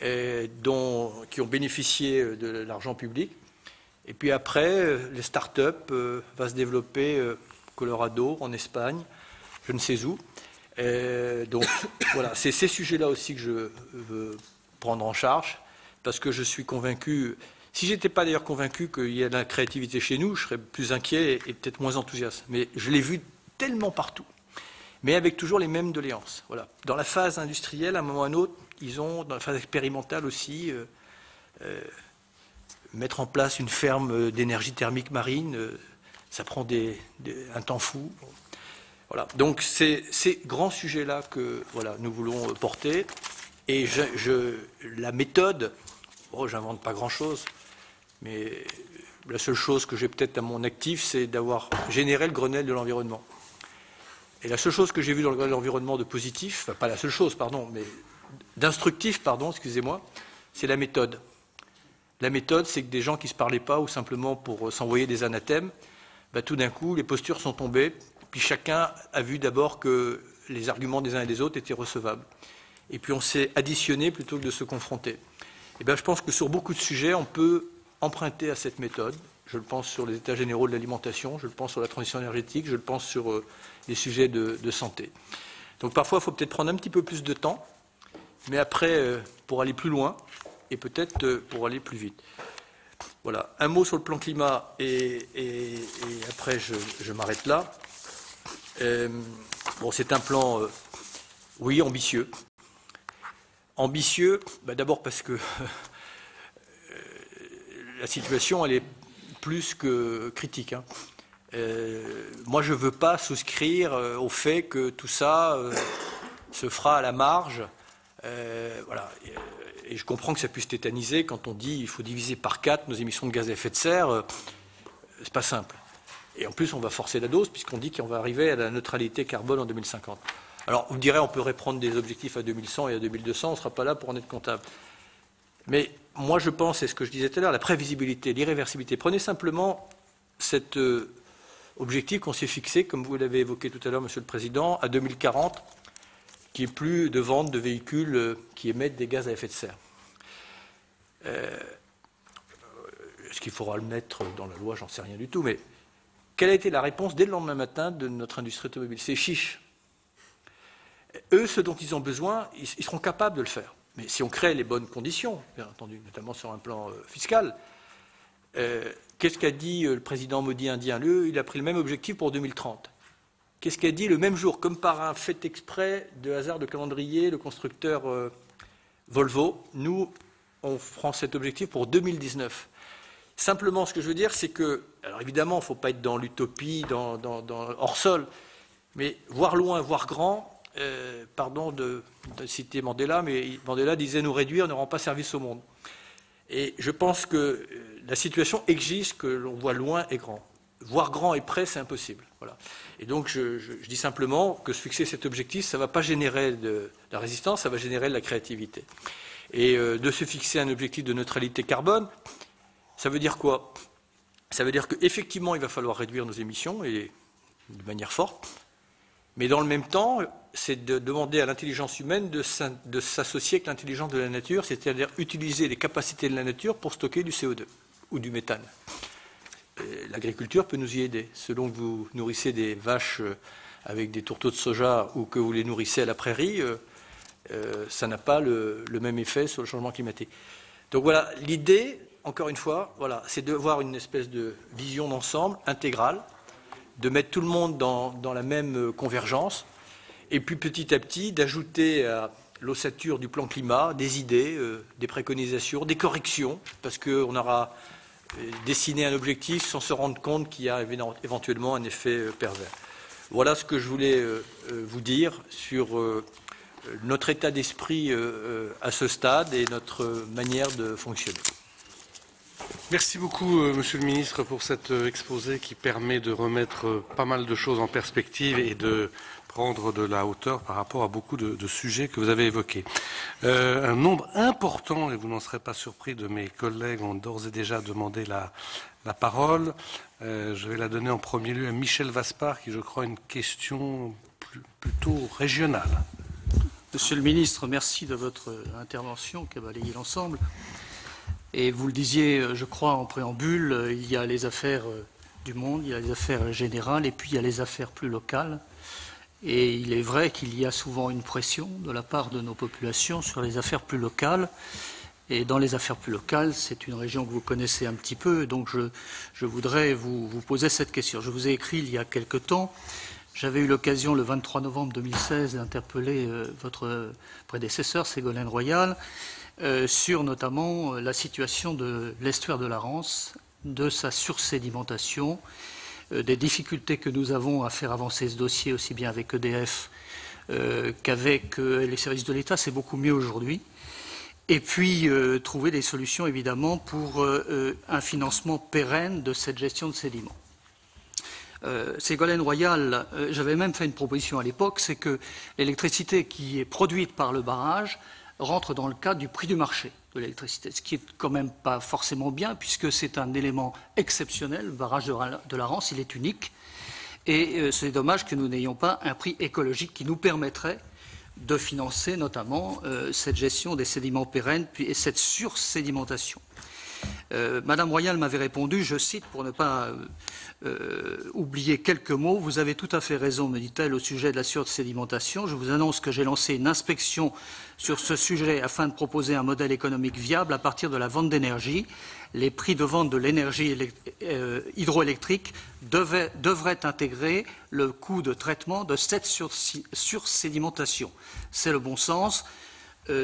qui ont bénéficié de l'argent public. Et puis après, les start-up vont se développer au Colorado, en Espagne, je ne sais où. Donc voilà, c'est ces sujets-là aussi que je veux prendre en charge, parce que je suis convaincu, si je n'étais pas d'ailleurs convaincu qu'il y a de la créativité chez nous, je serais plus inquiet et peut-être moins enthousiaste. Mais je l'ai vu tellement partout, mais avec toujours les mêmes doléances. Voilà. Dans la phase industrielle, à un moment ou à un autre, ils ont, dans la phase expérimentale aussi, mettre en place une ferme d'énergie thermique marine, ça prend un temps fou. Voilà. Donc c'est ces grands sujets-là que voilà, nous voulons porter. Et la méthode, j'invente pas grand-chose, mais la seule chose que j'ai peut-être à mon actif, c'est d'avoir généré le Grenelle de l'environnement. Et la seule chose que j'ai vue dans le Grenelle de l'environnement de positif, enfin pas la seule chose, pardon, mais d'instructif, pardon, excusez-moi, c'est la méthode. La méthode, c'est que des gens qui ne se parlaient pas ou simplement pour s'envoyer des anathèmes, tout d'un coup, les postures sont tombées, puis chacun a vu d'abord que les arguments des uns et des autres étaient recevables. Et puis on s'est additionné plutôt que de se confronter. Et je pense que sur beaucoup de sujets, on peut emprunter à cette méthode. Je le pense sur les états généraux de l'alimentation, je le pense sur la transition énergétique, je le pense sur les sujets de santé. Donc parfois, il faut peut-être prendre un petit peu plus de temps, mais après, pour aller plus loin, et peut-être pour aller plus vite. Voilà, un mot sur le plan climat, et après je m'arrête là. Bon, c'est un plan, oui, ambitieux. Ambitieux, d'abord parce que la situation, elle est plus que critique. Hein. Moi, je ne veux pas souscrire au fait que tout ça se fera à la marge. Voilà. Et je comprends que ça puisse tétaniser quand on dit qu'il faut diviser par 4 nos émissions de gaz à effet de serre. C'est pas simple. Et en plus, on va forcer la dose puisqu'on dit qu'on va arriver à la neutralité carbone en 2050. Alors, vous me direz, on pourrait prendre des objectifs à 2100 et à 2200, on ne sera pas là pour en être comptable. Mais moi, je pense, c'est ce que je disais tout à l'heure, la prévisibilité, l'irréversibilité. Prenez simplement cet objectif qu'on s'est fixé, comme vous l'avez évoqué tout à l'heure, Monsieur le Président, à 2040, qui est plus de vente de véhicules qui émettent des gaz à effet de serre. Est-ce qu'il faudra le mettre dans la loi? J'en sais rien du tout. Mais quelle a été la réponse dès le lendemain matin de notre industrie automobile? C'est chiche. Eux, ce dont ils ont besoin, ils seront capables de le faire. Mais si on crée les bonnes conditions, bien entendu, notamment sur un plan fiscal, qu'est-ce qu'a dit le président Modi indien? Lui, il a pris le même objectif pour 2030. Qu'est-ce qu'a dit le même jour, comme par un fait exprès de hasard de calendrier, le constructeur Volvo? Nous, on prend cet objectif pour 2019. Simplement, ce que je veux dire, c'est que, alors évidemment, il ne faut pas être dans l'utopie, dans hors sol, mais voir loin, voir grand. Pardon de citer Mandela, mais Mandela disait « nous réduire ne rend pas service au monde ». Et je pense que la situation exige que l'on voit loin et grand. voir grand et près, c'est impossible. Voilà. Et donc, je dis simplement que se fixer cet objectif, ça ne va pas générer de la résistance, ça va générer de la créativité. Et de se fixer un objectif de neutralité carbone, ça veut dire quoi? Ça veut dire qu'effectivement, il va falloir réduire nos émissions, et de manière forte, mais dans le même temps, c'est de demander à l'intelligence humaine de s'associer avec l'intelligence de la nature, c'est-à-dire utiliser les capacités de la nature pour stocker du CO2 ou du méthane. L'agriculture peut nous y aider. Selon que vous nourrissez des vaches avec des tourteaux de soja ou que vous les nourrissez à la prairie, ça n'a pas le même effet sur le changement climatique. Donc voilà, l'idée, encore une fois, voilà, c'est de voir une espèce de vision d'ensemble intégrale, de mettre tout le monde dans la même convergence, et puis petit à petit d'ajouter à l'ossature du plan climat des idées, des préconisations, des corrections, parce qu'on aura dessiné un objectif sans se rendre compte qu'il y a éventuellement un effet pervers. Voilà ce que je voulais vous dire sur notre état d'esprit à ce stade et notre manière de fonctionner. Merci beaucoup, Monsieur le Ministre, pour cet exposé qui permet de remettre pas mal de choses en perspective et de prendre de la hauteur par rapport à beaucoup de sujets que vous avez évoqués. Un nombre important, et vous n'en serez pas surpris, de mes collègues ont d'ores et déjà demandé la parole. Je vais la donner en premier lieu à Michel Vaspart, qui, je crois, a une question plutôt régionale. Monsieur le Ministre, merci de votre intervention qui a balayé l'ensemble. Et vous le disiez, je crois, en préambule, il y a les affaires du monde, il y a les affaires générales, et puis il y a les affaires plus locales. Et il est vrai qu'il y a souvent une pression de la part de nos populations sur les affaires plus locales. Et dans les affaires plus locales, c'est une région que vous connaissez un petit peu, donc je voudrais vous poser cette question. Je vous ai écrit il y a quelque temps. J'avais eu l'occasion, le 23 novembre 2016, d'interpeller votre prédécesseur, Ségolène Royal, sur notamment la situation de l'estuaire de la Rance, de sa sursédimentation, des difficultés que nous avons à faire avancer ce dossier aussi bien avec EDF qu'avec les services de l'État. C'est beaucoup mieux aujourd'hui. Et puis trouver des solutions évidemment pour un financement pérenne de cette gestion de sédiments. Ségolène Royal, j'avais même fait une proposition à l'époque, c'est que l'électricité qui est produite par le barrage rentre dans le cadre du prix du marché de l'électricité, ce qui est quand même pas forcément bien puisque c'est un élément exceptionnel. Le barrage de la Rance, il est unique et c'est dommage que nous n'ayons pas un prix écologique qui nous permettrait de financer notamment cette gestion des sédiments pérennes et cette sursédimentation. Madame Royal m'avait répondu, je cite pour ne pas oublier quelques mots, vous avez tout à fait raison, me dit-elle, au sujet de la sursédimentation. Je vous annonce que j'ai lancé une inspection sur ce sujet afin de proposer un modèle économique viable à partir de la vente d'énergie. Les prix de vente de l'énergie hydroélectrique devraient intégrer le coût de traitement de cette sursédimentation. C'est le bon sens.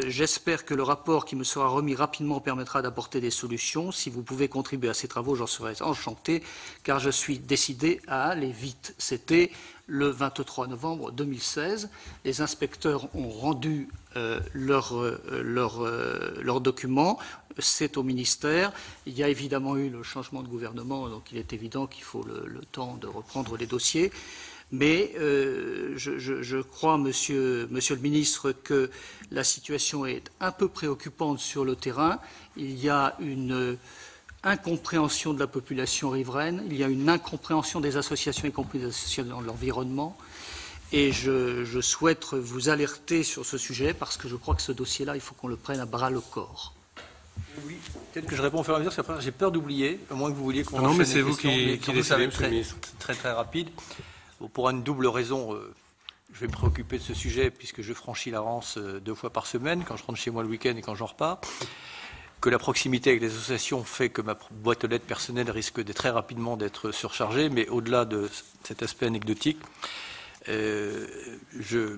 J'espère que le rapport qui me sera remis rapidement permettra d'apporter des solutions. Si vous pouvez contribuer à ces travaux, j'en serai enchanté, car je suis décidé à aller vite. C'était le 23 novembre 2016. Les inspecteurs ont rendu leurs documents. C'est au ministère. Il y a évidemment eu le changement de gouvernement, donc il est évident qu'il faut le temps de reprendre les dossiers. Mais je crois, monsieur le ministre, que la situation est un peu préoccupante sur le terrain. Il y a une incompréhension de la population riveraine, il y a une incompréhension des associations, y compris des associations de l'environnement. Et je souhaite vous alerter sur ce sujet parce que je crois que ce dossier-là, il faut qu'on le prenne à bras le corps. Oui, peut-être que je réponds au fur et à mesure, parce qu'après j'ai peur d'oublier, à moins que vous vouliez qu'on Non, mais enchaîne c'est les vous questions, qui décidez, monsieur le ministre. très rapide. Pour une double raison, je vais me préoccuper de ce sujet puisque je franchis la Rance 2 fois par semaine, quand je rentre chez moi le week-end et quand j'en repars. Que la proximité avec les associations fait que ma boîte aux lettres personnelle risque très rapidement d'être surchargée, mais au-delà de cet aspect anecdotique, l'estuaire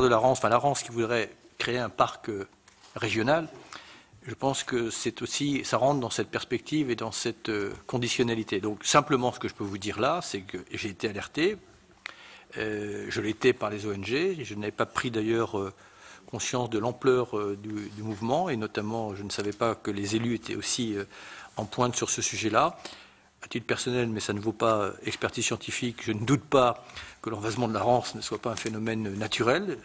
de la Rance, enfin la Rance qui voudrait créer un parc régional, je pense que c'est aussi, ça rentre dans cette perspective et dans cette conditionnalité. Donc simplement ce que je peux vous dire là, c'est que j'ai été alerté, je l'ai été par les ONG, je n'avais pas pris d'ailleurs conscience de l'ampleur du mouvement et notamment je ne savais pas que les élus étaient aussi en pointe sur ce sujet-là. à titre personnel, mais ça ne vaut pas expertise scientifique, je ne doute pas que l'envasement de la Rance ne soit pas un phénomène naturel.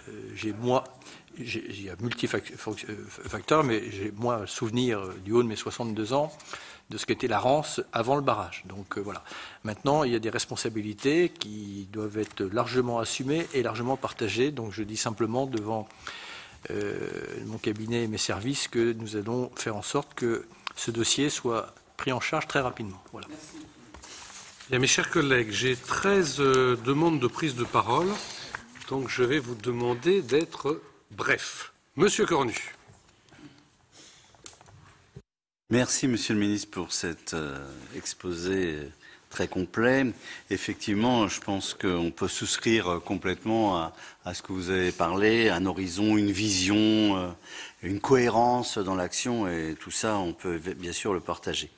Il y a multifacteurs, mais j'ai moi souvenir du haut de mes 62 ans de ce qu'était la Rance avant le barrage. Donc voilà. Maintenant, il y a des responsabilités qui doivent être largement assumées et largement partagées. Donc je dis simplement devant mon cabinet et mes services que nous allons faire en sorte que ce dossier soit pris en charge très rapidement. Voilà. Bien, mes chers collègues, j'ai 13 demandes de prise de parole, donc je vais vous demander d'être bref. Monsieur Cornu. Merci, Monsieur le Ministre, pour cet exposé très complet. Effectivement, je pense qu'on peut souscrire complètement à ce que vous avez parlé, un horizon, une vision, une cohérence dans l'action, et tout ça, on peut bien sûr le partager.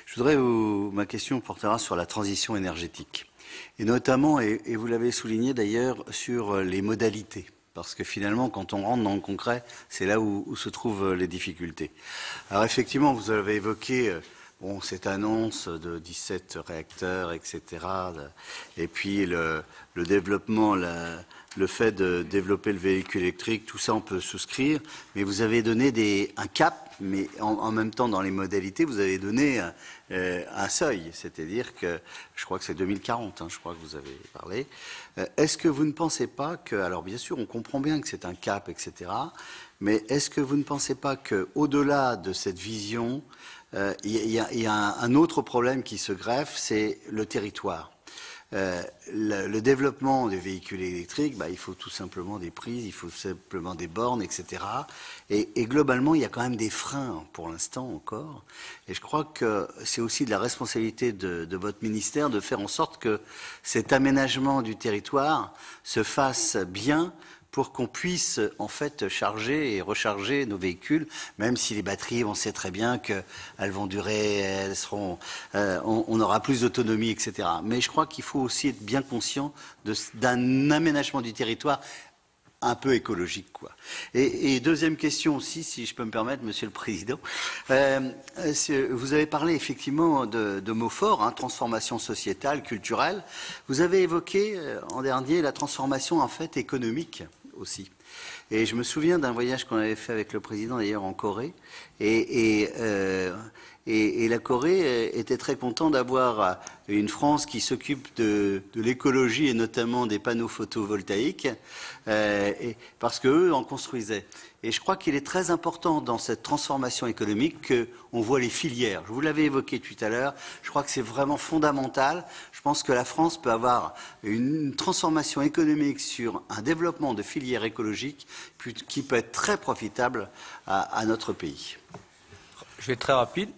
Je voudrais ma question portera sur la transition énergétique, et notamment, et vous l'avez souligné d'ailleurs, sur les modalités. Parce que finalement, quand on rentre dans le concret, c'est là où se trouvent les difficultés. Alors effectivement, vous avez évoqué cette annonce de 17 réacteurs, etc. Et puis le développement, le fait de développer le véhicule électrique, tout ça on peut souscrire. Mais vous avez donné un cap, mais en même temps dans les modalités, vous avez donné un seuil. C'est-à-dire que, je crois que c'est 2040, je crois que vous avez parlé. Est-ce que vous ne pensez pas que, alors bien sûr on comprend bien que c'est un cap, etc. Mais est-ce que vous ne pensez pas qu'au-delà de cette vision, il y a un autre problème qui se greffe, c'est le territoire. Le développement des véhicules électriques, il faut tout simplement des prises, il faut simplement des bornes, etc. Et globalement, il y a quand même des freins pour l'instant encore. Et je crois que c'est aussi de la responsabilité de votre ministère de faire en sorte que cet aménagement du territoire se fasse bien, pour qu'on puisse en fait charger et recharger nos véhicules, même si les batteries, on sait très bien qu'elles vont durer, on aura plus d'autonomie, etc. Mais je crois qu'il faut aussi être bien conscient d'un aménagement du territoire un peu écologique, quoi. Et deuxième question aussi, si je peux me permettre, Monsieur le Président, vous avez parlé effectivement de mots forts, transformation sociétale, culturelle. Vous avez évoqué en dernier la transformation en fait économique aussi. Et je me souviens d'un voyage qu'on avait fait avec le président d'ailleurs en Corée, et la Corée était très contente d'avoir une France qui s'occupe de l'écologie et notamment des panneaux photovoltaïques, parce qu'eux en construisaient. Et je crois qu'il est très important dans cette transformation économique qu'on voit les filières. Je vous l'avais évoqué tout à l'heure, je crois que c'est vraiment fondamental. Je pense que la France peut avoir une transformation économique sur un développement de filières écologiques qui peut être très profitable à notre pays. Je vais être très rapide.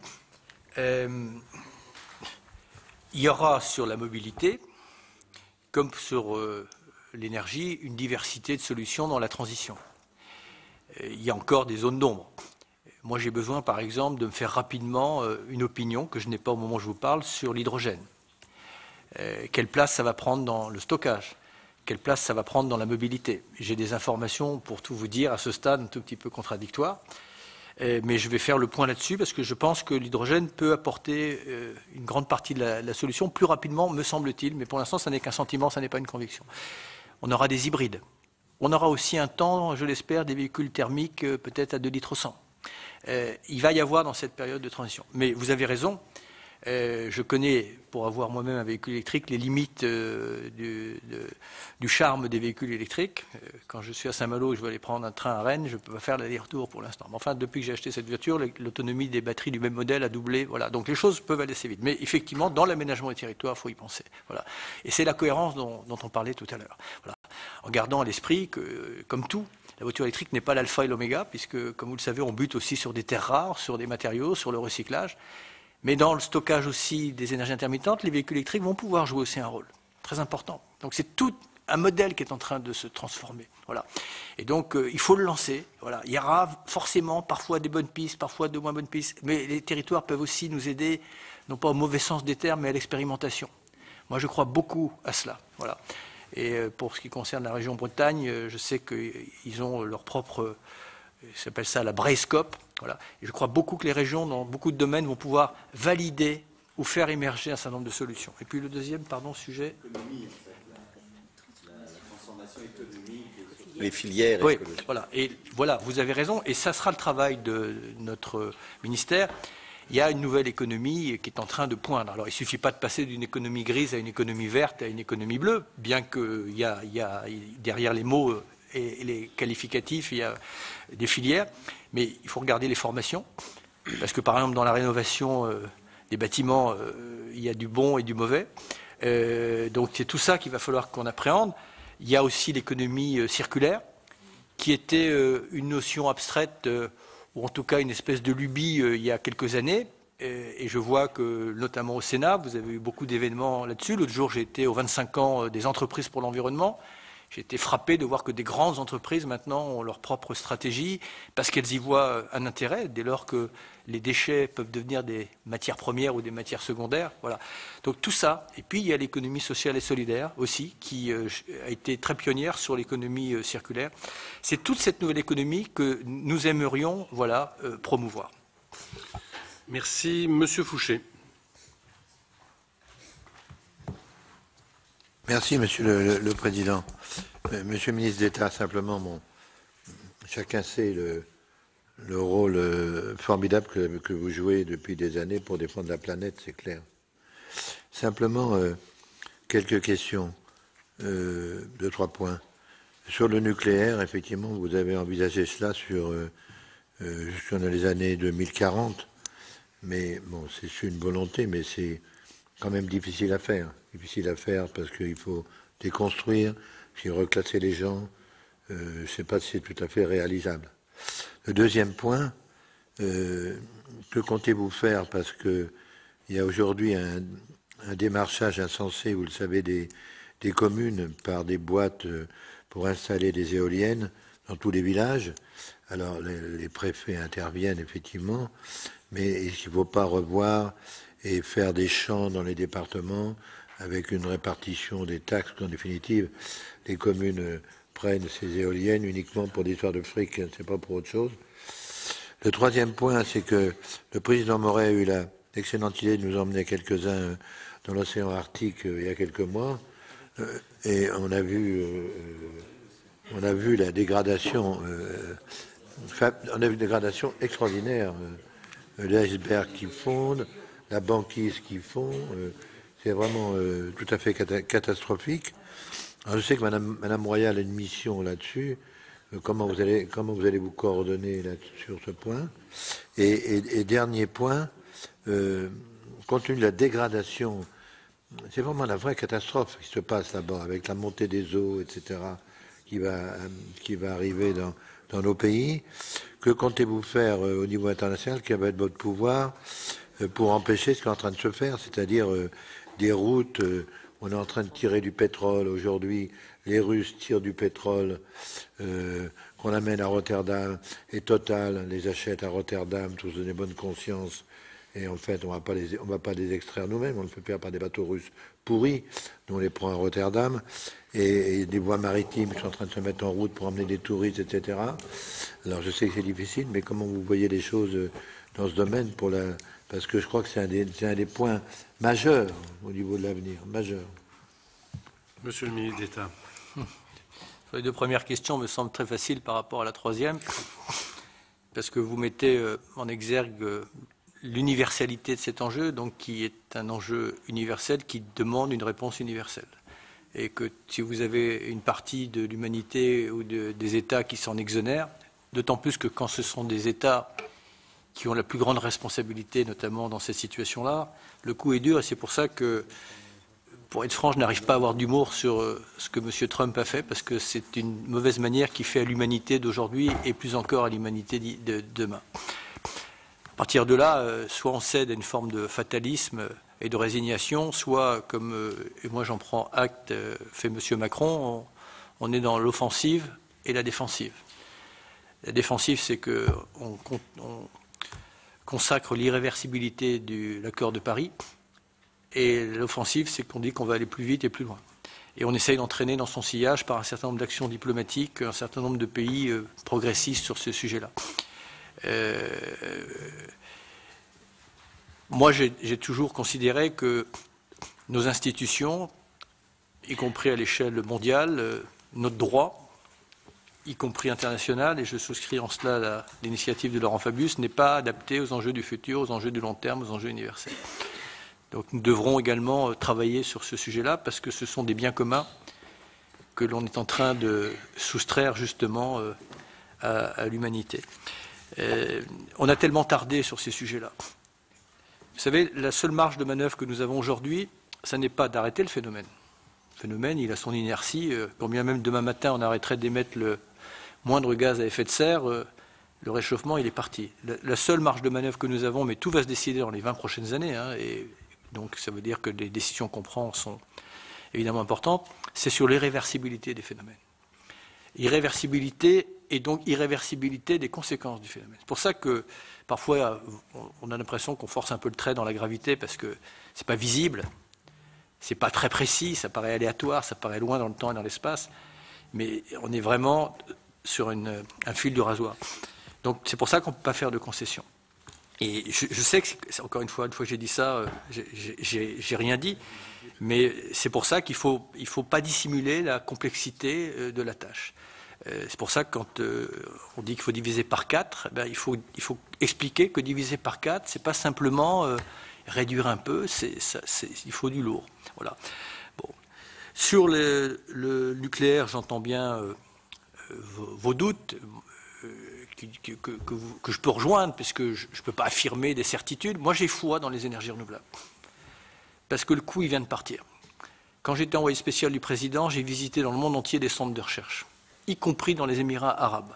Il y aura sur la mobilité, comme sur l'énergie, une diversité de solutions dans la transition. Il y a encore des zones d'ombre. Moi, j'ai besoin, par exemple, de me faire rapidement une opinion que je n'ai pas au moment où je vous parle sur l'hydrogène. Quelle place ça va prendre dans le stockage? Quelle place ça va prendre dans la mobilité? J'ai des informations, pour tout vous dire, à ce stade, un tout petit peu contradictoires. Mais je vais faire le point là-dessus parce que je pense que l'hydrogène peut apporter une grande partie de la solution plus rapidement, me semble-t-il. Mais pour l'instant, ça n'est qu'un sentiment, ça n'est pas une conviction. On aura des hybrides. On aura aussi un temps, je l'espère, des véhicules thermiques peut-être à 2 litres au 100. Il va y avoir dans cette période de transition. Mais vous avez raison. Je connais, pour avoir moi-même un véhicule électrique, les limites du charme des véhicules électriques. Quand je suis à Saint-Malo et je veux aller prendre un train à Rennes, je ne peux pas faire l'aller-retour pour l'instant. Mais enfin, depuis que j'ai acheté cette voiture, l'autonomie des batteries du même modèle a doublé. Voilà. Donc les choses peuvent aller assez vite. Mais effectivement, dans l'aménagement du territoire, il faut y penser. Voilà. Et c'est la cohérence dont on parlait tout à l'heure. Voilà. En gardant à l'esprit que, comme tout, la voiture électrique n'est pas l'alpha et l'oméga, puisque, comme vous le savez, on bute aussi sur des terres rares, sur des matériaux, sur le recyclage. Mais dans le stockage aussi des énergies intermittentes, les véhicules électriques vont pouvoir jouer aussi un rôle très important. Donc c'est tout un modèle qui est en train de se transformer. Voilà. Et donc il faut le lancer. Voilà. Il y aura forcément parfois des bonnes pistes, parfois de moins bonnes pistes, mais les territoires peuvent aussi nous aider, non pas au mauvais sens des termes, mais à l'expérimentation. Moi je crois beaucoup à cela. Voilà. Et pour ce qui concerne la région Bretagne, je sais qu'ils ont leur propre, ils s'appellent ça la Braescope. Voilà. Et je crois beaucoup que les régions, dans beaucoup de domaines, vont pouvoir valider ou faire émerger un certain nombre de solutions. Et puis le deuxième, sujet. Les filières Oui, écologiques. voilà, vous avez raison, et ça sera le travail de notre ministère. Il y a une nouvelle économie qui est en train de poindre. Alors, il ne suffit pas de passer d'une économie grise à une économie verte, à une économie bleue, bien qu'il y a derrière les mots et les qualificatifs, il y a des filières, mais il faut regarder les formations, parce que, par exemple, dans la rénovation des bâtiments, il y a du bon et du mauvais. Donc, c'est tout ça qu'il va falloir qu'on appréhende. Il y a aussi l'économie circulaire, qui était une notion abstraite, ou en tout cas une espèce de lubie il y a quelques années. Et je vois que, notamment au Sénat, vous avez eu beaucoup d'événements là-dessus. L'autre jour, j'ai été aux 25 ans des entreprises pour l'environnement. J'ai été frappé de voir que des grandes entreprises, maintenant, ont leur propre stratégie, parce qu'elles y voient un intérêt, dès lors que les déchets peuvent devenir des matières premières ou des matières secondaires. Voilà. Donc tout ça. Et puis, il y a l'économie sociale et solidaire aussi, qui a été très pionnière sur l'économie circulaire. C'est toute cette nouvelle économie que nous aimerions promouvoir. Merci. Monsieur Fouché. Merci, Monsieur le Président. Monsieur le ministre d'État, simplement, chacun sait le rôle formidable que vous jouez depuis des années pour défendre la planète, c'est clair. Simplement, quelques questions, 2-3 points. Sur le nucléaire, effectivement, vous avez envisagé cela sur les années 2040, mais bon, c'est une volonté, mais c'est quand même difficile à faire. Difficile à faire parce qu'il faut déconstruire, puis reclasser les gens. Je ne sais pas si c'est tout à fait réalisable. Le deuxième point, que comptez-vous faire? Parce qu'il y a aujourd'hui un démarchage insensé, vous le savez, des communes par des boîtes pour installer des éoliennes dans tous les villages. Alors les préfets interviennent effectivement, mais il ne faut pas revoir et faire des champs dans les départements avec une répartition des taxes, qu'en définitive, les communes prennent ces éoliennes uniquement pour des histoires de fric, c'est pas pour autre chose. Le troisième point, c'est que le président Moret a eu l'excellente idée de nous emmener quelques-uns dans l'océan Arctique il y a quelques mois, et on a vu la dégradation, on a vu une dégradation extraordinaire, l'iceberg qui fonde, la banquise qui fond, c'est vraiment tout à fait catastrophique. Alors, je sais que Madame Royal a une mission là-dessus. Comment vous allez vous coordonner sur ce point? Et dernier point, compte tenu de la dégradation, c'est vraiment la vraie catastrophe qui se passe là-bas, avec la montée des eaux, etc., qui va arriver dans nos pays. Que comptez-vous faire au niveau international, qui va être votre pouvoir, pour empêcher ce qui est en train de se faire, c'est-à-dire des routes, on est en train de tirer du pétrole aujourd'hui, les Russes tirent du pétrole qu'on amène à Rotterdam, et Total les achète à Rotterdam, tous de bonne conscience, et en fait on va pas les extraire nous-mêmes, on le fait faire par des bateaux russes pourris, nous on les prend à Rotterdam, et des voies maritimes qui sont en train de se mettre en route pour emmener des touristes, etc. Alors je sais que c'est difficile, mais comment vous voyez les choses dans ce domaine parce que je crois que c'est un des points majeurs au niveau de l'avenir, majeur. Monsieur le ministre d'État. Les deux premières questions me semblent très faciles par rapport à la troisième, parce que vous mettez en exergue l'universalité de cet enjeu, donc qui est un enjeu universel qui demande une réponse universelle. Et que si vous avez une partie de l'humanité ou des États qui s'en exonèrent, d'autant plus que quand ce sont des États qui ont la plus grande responsabilité, notamment dans cette situation-là, le coup est dur, et c'est pour ça que, pour être franc, je n'arrive pas à avoir d'humour sur ce que M. Trump a fait, parce que c'est une mauvaise manière qui fait à l'humanité d'aujourd'hui et plus encore à l'humanité de demain. À partir de là, soit on cède à une forme de fatalisme et de résignation, soit, comme et moi j'en prends acte, fait M. Macron, on est dans l'offensive et la défensive. La défensive, c'est qu'on consacre l'irréversibilité de l'accord de Paris, et l'offensive, c'est qu'on dit qu'on va aller plus vite et plus loin. Et on essaye d'entraîner dans son sillage, par un certain nombre d'actions diplomatiques, un certain nombre de pays progressistes sur ce sujet-là. Moi, j'ai toujours considéré que nos institutions, y compris à l'échelle mondiale, notre droit, y compris international, et je souscris en cela à l'initiative de Laurent Fabius, n'est pas adapté aux enjeux du futur, aux enjeux du long terme, aux enjeux universels. Donc nous devrons également travailler sur ce sujet-là, parce que ce sont des biens communs que l'on est en train de soustraire justement à l'humanité. On a tellement tardé sur ces sujets-là. Vous savez, la seule marge de manœuvre que nous avons aujourd'hui, ça n'est pas d'arrêter le phénomène. Le phénomène, il a son inertie. Quand bien même demain matin, on arrêterait d'émettre le moindre gaz à effet de serre, le réchauffement, il est parti. La seule marge de manœuvre que nous avons, mais tout va se décider dans les 20 prochaines années, hein, et donc ça veut dire que les décisions qu'on prend sont évidemment importantes, c'est sur l'irréversibilité des phénomènes. Irréversibilité et donc irréversibilité des conséquences du phénomène. C'est pour ça que parfois on a l'impression qu'on force un peu le trait dans la gravité parce que c'est pas visible, c'est pas très précis, ça paraît aléatoire, ça paraît loin dans le temps et dans l'espace, mais on est vraiment sur un fil du rasoir. Donc c'est pour ça qu'on ne peut pas faire de concessions. Et je sais que, encore une fois que j'ai dit ça, j'ai rien dit, mais c'est pour ça qu'il ne faut pas dissimuler la complexité de la tâche. C'est pour ça que quand on dit qu'il faut diviser par 4, il faut expliquer que diviser par 4, ce n'est pas simplement réduire un peu, il faut du lourd. Voilà. Bon. Sur le nucléaire, j'entends bien vos doutes. Que je peux rejoindre, puisque je ne peux pas affirmer des certitudes. Moi, j'ai foi dans les énergies renouvelables. Parce que le coup, il vient de partir. Quand j'étais envoyé spécial du président, j'ai visité dans le monde entier des centres de recherche, y compris dans les Émirats arabes,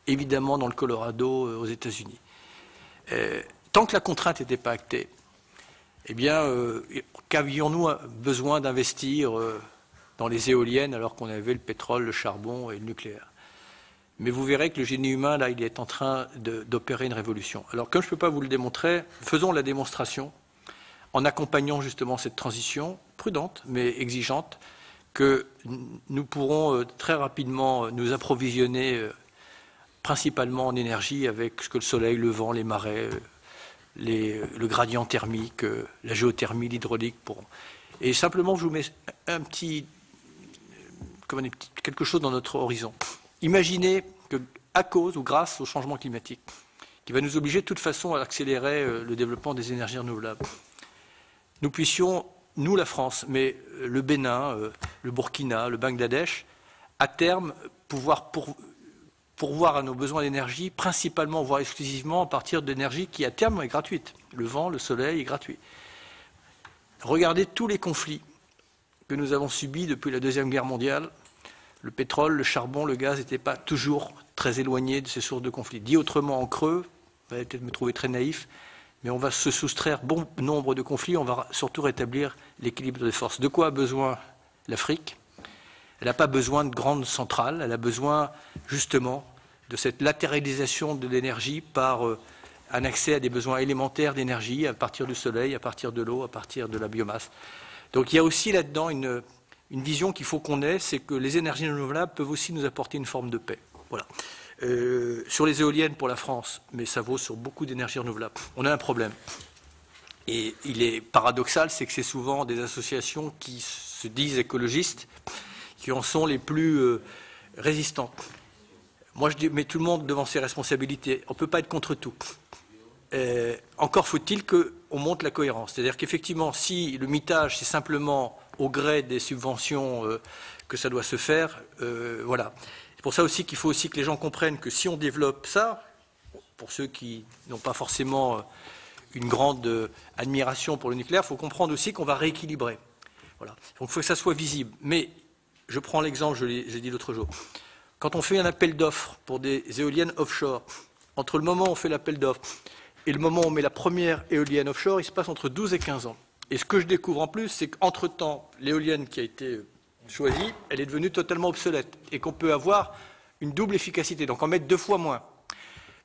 évidemment dans le Colorado, aux États-Unis. Tant que la contrainte n'était pas actée, eh bien, qu'avions-nous besoin d'investir dans les éoliennes alors qu'on avait le pétrole, le charbon et le nucléaire? Mais vous verrez que le génie humain, là, il est en train d'opérer une révolution. Alors, comme je ne peux pas vous le démontrer, faisons la démonstration en accompagnant justement cette transition prudente, mais exigeante, que nous pourrons très rapidement nous approvisionner principalement en énergie avec ce que le soleil, le vent, les marais, le gradient thermique, la géothermie, l'hydraulique pourront. Et simplement, je vous mets quelque chose dans notre horizon. Imaginez qu'à cause ou grâce au changement climatique, qui va nous obliger de toute façon à accélérer le développement des énergies renouvelables, nous puissions, nous la France, mais le Bénin, le Burkina, le Bangladesh, à terme pouvoir pourvoir à nos besoins d'énergie, principalement, voire exclusivement, à partir d'énergie qui à terme est gratuite. Le vent, le soleil est gratuit. Regardez tous les conflits que nous avons subis depuis la Deuxième Guerre mondiale. Le pétrole, le charbon, le gaz n'étaient pas toujours très éloignés de ces sources de conflits. Dit autrement, en creux, vous allez peut-être me trouver très naïf, mais on va se soustraire bon nombre de conflits, on va surtout rétablir l'équilibre des forces. De quoi a besoin l'Afrique? Elle n'a pas besoin de grandes centrales, elle a besoin justement de cette latéralisation de l'énergie par un accès à des besoins élémentaires d'énergie à partir du soleil, à partir de l'eau, à partir de la biomasse. Donc il y a aussi là-dedans une vision qu'il faut qu'on ait, c'est que les énergies renouvelables peuvent aussi nous apporter une forme de paix. Voilà. Sur les éoliennes pour la France, mais ça vaut sur beaucoup d'énergies renouvelables, on a un problème. Et il est paradoxal, c'est que c'est souvent des associations qui se disent écologistes qui en sont les plus résistants. Moi, je dis, mais tout le monde devant ses responsabilités. On ne peut pas être contre tout. Encore faut-il qu'on montre la cohérence. C'est-à-dire qu'effectivement, si le mitage, c'est simplement au gré des subventions que ça doit se faire, voilà. C'est pour ça aussi qu'il faut aussi que les gens comprennent que si on développe ça, pour ceux qui n'ont pas forcément une grande admiration pour le nucléaire, il faut comprendre aussi qu'on va rééquilibrer. Voilà. Donc il faut que ça soit visible. Mais je prends l'exemple, j'ai dit l'autre jour. Quand on fait un appel d'offres pour des éoliennes offshore, entre le moment où on fait l'appel d'offres et le moment où on met la première éolienne offshore, il se passe entre 12 et 15 ans. Et ce que je découvre en plus, c'est qu'entre-temps, l'éolienne qui a été choisie, elle est devenue totalement obsolète et qu'on peut avoir une double efficacité, donc en mettre 2 fois moins.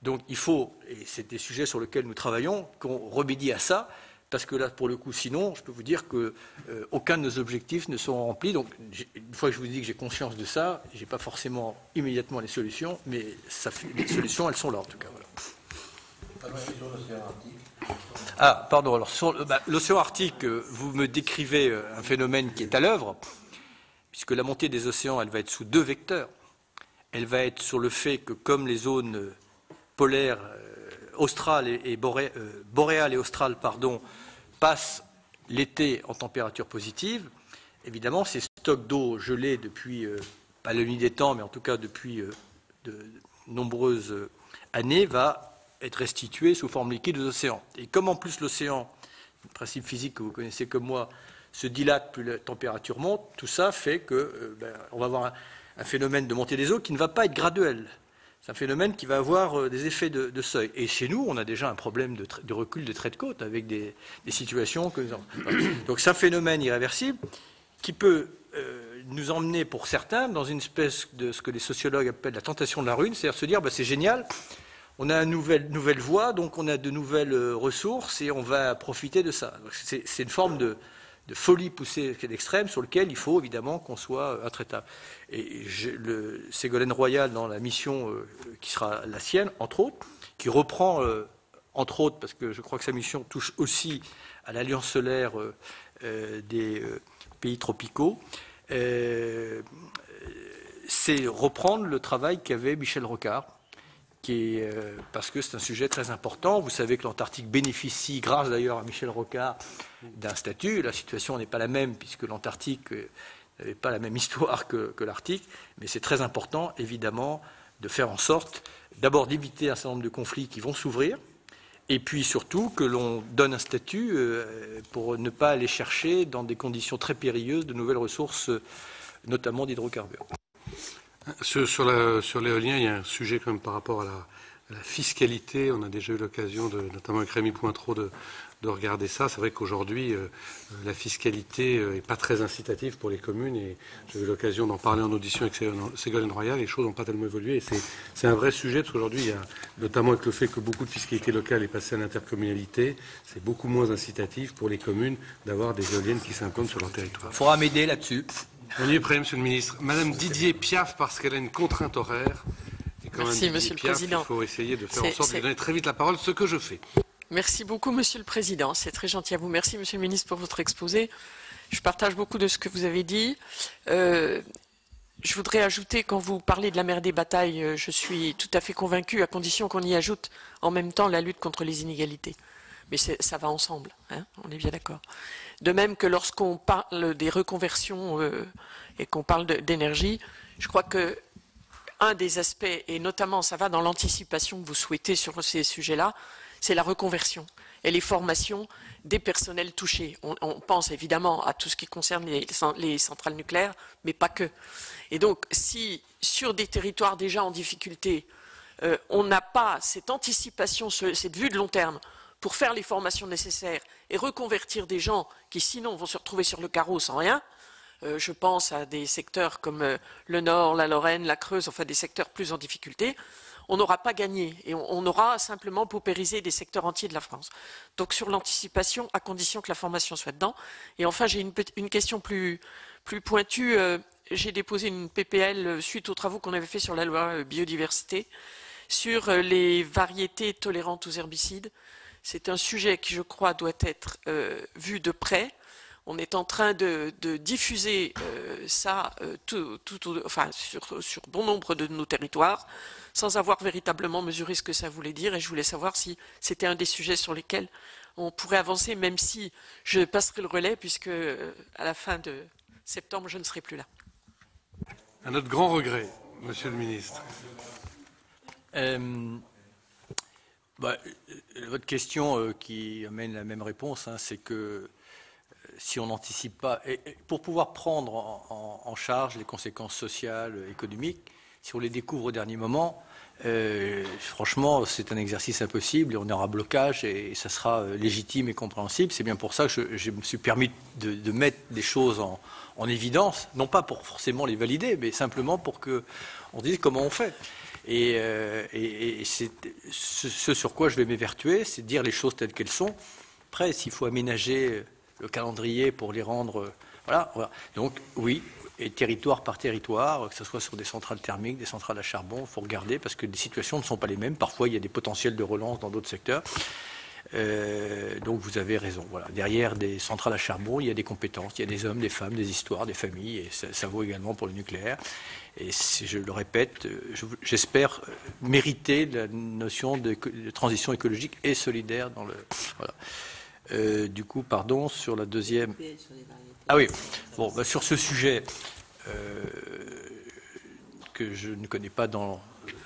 Donc il faut, et c'est des sujets sur lesquels nous travaillons, qu'on remédie à ça, parce que là, pour le coup, sinon, je peux vous dire qu'aucun de nos objectifs ne seront remplis. Donc, une fois que je vous dis que j'ai conscience de ça, je n'ai pas forcément immédiatement les solutions, mais les solutions, elles sont là, en tout cas. Voilà. Ah, pardon. Alors, sur l'océan Arctique, vous me décrivez un phénomène qui est à l'œuvre, puisque la montée des océans, elle va être sous 2 vecteurs. Elle va être sur le fait que, comme les zones polaires australes et boréales et australes, passent l'été en température positive, évidemment, ces stocks d'eau gelés depuis, pas la nuit des temps, mais en tout cas depuis de nombreuses années, va être restitués sous forme liquide aux océans. Et comme en plus l'océan, le principe physique que vous connaissez comme moi, se dilate plus la température monte, tout ça fait que on va avoir un phénomène de montée des eaux qui ne va pas être graduel. C'est un phénomène qui va avoir des effets de seuil. Et chez nous, on a déjà un problème de recul des traits de côte avec des situations que nous avons. Donc c'est un phénomène irréversible qui peut nous emmener pour certains dans une espèce de ce que les sociologues appellent la tentation de la ruine, c'est-à-dire se dire c'est génial, on a une nouvelle voie, donc on a de nouvelles ressources et on va profiter de ça. C'est une forme de folie poussée à l'extrême sur lequel il faut évidemment qu'on soit intraitable. Et Ségolène Royal, dans la mission qui sera la sienne, entre autres, qui reprend, entre autres, parce que je crois que sa mission touche aussi à l'alliance solaire des pays tropicaux, c'est reprendre le travail qu'avait Michel Rocard, parce que c'est un sujet très important. Vous savez que l'Antarctique bénéficie, grâce d'ailleurs à Michel Rocard, d'un statut. La situation n'est pas la même, puisque l'Antarctique n'avait pas la même histoire que l'Arctique, mais c'est très important, évidemment, de faire en sorte, d'abord d'éviter un certain nombre de conflits qui vont s'ouvrir, et puis surtout que l'on donne un statut pour ne pas aller chercher, dans des conditions très périlleuses, de nouvelles ressources, notamment d'hydrocarbures. Sur l'éolien, il y a un sujet quand même par rapport à la fiscalité. On a déjà eu l'occasion, notamment avec Rémi Pointreau, de regarder ça. C'est vrai qu'aujourd'hui, la fiscalité n'est pas très incitative pour les communes. Et j'ai eu l'occasion d'en parler en audition avec Ségolène Royal. Les choses n'ont pas tellement évolué. Et c'est un vrai sujet, parce qu'aujourd'hui, il y a, notamment avec le fait que beaucoup de fiscalité locale est passée à l'intercommunalité, c'est beaucoup moins incitatif pour les communes d'avoir des éoliennes qui s'implantent sur leur territoire. Il faudra m'aider là-dessus. On y est prêt, Monsieur le Ministre. Madame Didier Piaf, parce qu'elle a une contrainte horaire. Et quand Merci, Monsieur le Président. Il faut essayer de faire en sorte de donner très vite la parole, ce que je fais. Merci beaucoup, Monsieur le Président. C'est très gentil à vous. Merci, Monsieur le Ministre, pour votre exposé. Je partage beaucoup de ce que vous avez dit. Je voudrais ajouter, quand vous parlez de la mer des batailles, je suis tout à fait convaincu, à condition qu'on y ajoute en même temps la lutte contre les inégalités. Mais ça va ensemble, hein, on est bien d'accord. De même que lorsqu'on parle des reconversions et qu'on parle d'énergie, je crois que un des aspects, et notamment ça va dans l'anticipation que vous souhaitez sur ces sujets-là, c'est la reconversion et les formations des personnels touchés. On pense évidemment à tout ce qui concerne les centrales nucléaires, mais pas que. Et donc, si sur des territoires déjà en difficulté, on n'a pas cette anticipation, cette vue de long terme, pour faire les formations nécessaires et reconvertir des gens qui sinon vont se retrouver sur le carreau sans rien, je pense à des secteurs comme le Nord, la Lorraine, la Creuse, enfin des secteurs plus en difficulté, on n'aura pas gagné et on aura simplement paupérisé des secteurs entiers de la France. Donc sur l'anticipation, à condition que la formation soit dedans. Et enfin, j'ai une question plus pointue. J'ai déposé une PPL suite aux travaux qu'on avait fait sur la loi biodiversité, sur les variétés tolérantes aux herbicides. C'est un sujet qui, je crois, doit être vu de près. On est en train de diffuser ça sur bon nombre de nos territoires, sans avoir véritablement mesuré ce que ça voulait dire. Et je voulais savoir si c'était un des sujets sur lesquels on pourrait avancer, même si je passerai le relais, puisque à la fin de septembre, je ne serai plus là. À notre grand regret, Monsieur le Ministre. Votre question qui amène la même réponse, hein, c'est que si on n'anticipe pas, et pour pouvoir prendre en charge les conséquences sociales, économiques, si on les découvre au dernier moment, franchement, c'est un exercice impossible et on aura blocage et ça sera légitime et compréhensible. C'est bien pour ça que je me suis permis de mettre des choses en évidence, non pas pour forcément les valider, mais simplement pour qu'on dise comment on fait. Et c'est ce sur quoi je vais m'évertuer, c'est de dire les choses telles qu'elles sont. Après, s'il faut aménager le calendrier pour les rendre... Voilà. Donc, oui, et territoire par territoire, que ce soit sur des centrales thermiques, des centrales à charbon, il faut regarder, parce que les situations ne sont pas les mêmes. Parfois, il y a des potentiels de relance dans d'autres secteurs. Donc vous avez raison. Voilà. Derrière des centrales à charbon, il y a des compétences, il y a des hommes, des femmes, des histoires, des familles, et ça vaut également pour le nucléaire. Et je le répète, j'espère mériter la notion de transition écologique et solidaire dans le. Voilà. Du coup, pardon, sur la deuxième. Ah oui, bon, bah, sur ce sujet que je ne connais pas dans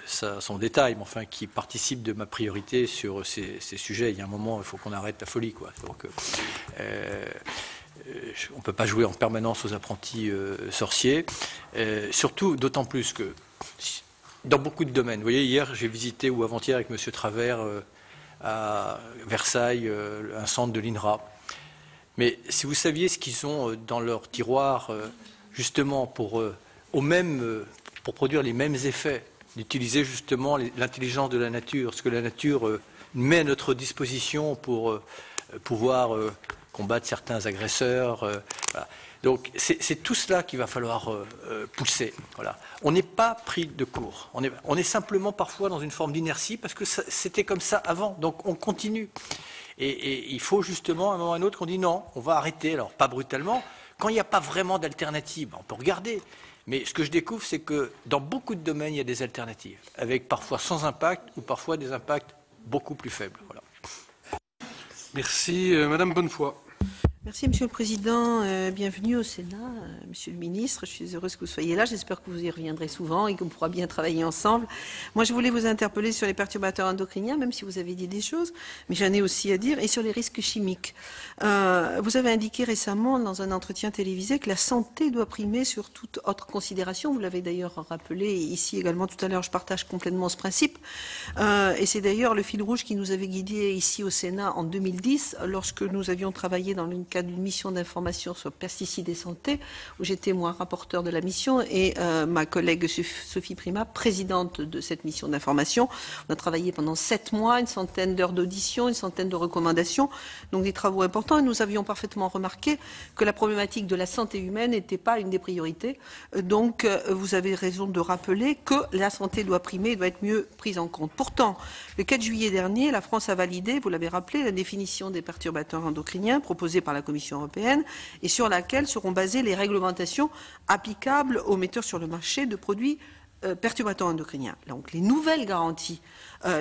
son détail, mais enfin qui participe de ma priorité sur ces sujets. Il y a un moment, il faut qu'on arrête la folie, quoi. Donc, on ne peut pas jouer en permanence aux apprentis sorciers. Surtout, d'autant plus que dans beaucoup de domaines. Vous voyez, hier, j'ai visité, ou avant-hier, avec M. Travers, à Versailles, un centre de l'INRA. Mais si vous saviez ce qu'ils ont dans leur tiroir, justement pour produire les mêmes effets, d'utiliser justement l'intelligence de la nature, ce que la nature met à notre disposition pour pouvoir combattre certains agresseurs. Voilà. Donc c'est tout cela qu'il va falloir pousser. Voilà. On n'est pas pris de court. On est simplement parfois dans une forme d'inertie parce que c'était comme ça avant. Donc on continue. Et il faut justement, à un moment ou à un autre, qu'on dit non, on va arrêter. Alors pas brutalement. Quand il n'y a pas vraiment d'alternative, on peut regarder. Mais ce que je découvre, c'est que dans beaucoup de domaines, il y a des alternatives, avec parfois sans impact ou parfois des impacts beaucoup plus faibles. Voilà. Merci. Madame Bonnefoy. Merci, Monsieur le Président. Bienvenue au Sénat, Monsieur le Ministre. Je suis heureuse que vous soyez là. J'espère que vous y reviendrez souvent et qu'on pourra bien travailler ensemble. Moi, je voulais vous interpeller sur les perturbateurs endocriniens, même si vous avez dit des choses, mais j'en ai aussi à dire, et sur les risques chimiques. Vous avez indiqué récemment, dans un entretien télévisé, que la santé doit primer sur toute autre considération. Vous l'avez d'ailleurs rappelé ici également tout à l'heure. Je partage complètement ce principe. Et c'est d'ailleurs le fil rouge qui nous avait guidés ici au Sénat en 2010, lorsque nous avions travaillé dans le cadre d'une mission d'information sur pesticides et santé, où j'étais moi rapporteur de la mission et ma collègue Sophie Primas, présidente de cette mission d'information. On a travaillé pendant 7 mois, une centaine d'heures d'audition, une centaine de recommandations, donc des travaux importants, et nous avions parfaitement remarqué que la problématique de la santé humaine n'était pas une des priorités. Donc vous avez raison de rappeler que la santé doit primer et doit être mieux prise en compte. Pourtant, le 4 juillet dernier, la France a validé, vous l'avez rappelé, la définition des perturbateurs endocriniens proposée par la Commission européenne et sur laquelle seront basées les réglementations applicables aux metteurs sur le marché de produits perturbateurs endocriniens. Donc les nouvelles garanties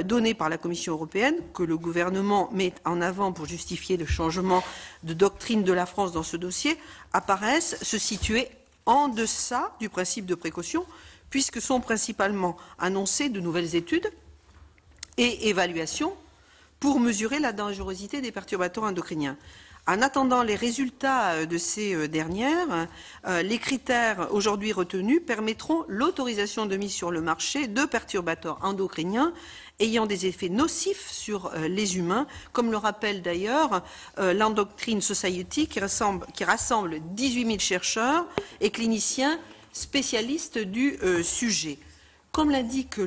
données par la Commission européenne, que le gouvernement met en avant pour justifier le changement de doctrine de la France dans ce dossier, apparaissent se situer en deçà du principe de précaution, puisque sont principalement annoncées de nouvelles études et évaluations pour mesurer la dangerosité des perturbateurs endocriniens. En attendant les résultats de ces dernières, les critères aujourd'hui retenus permettront l'autorisation de mise sur le marché de perturbateurs endocriniens ayant des effets nocifs sur les humains, comme le rappelle d'ailleurs l'Endocrine Society qui rassemble 18 000 chercheurs et cliniciens spécialistes du sujet. Comme l'indique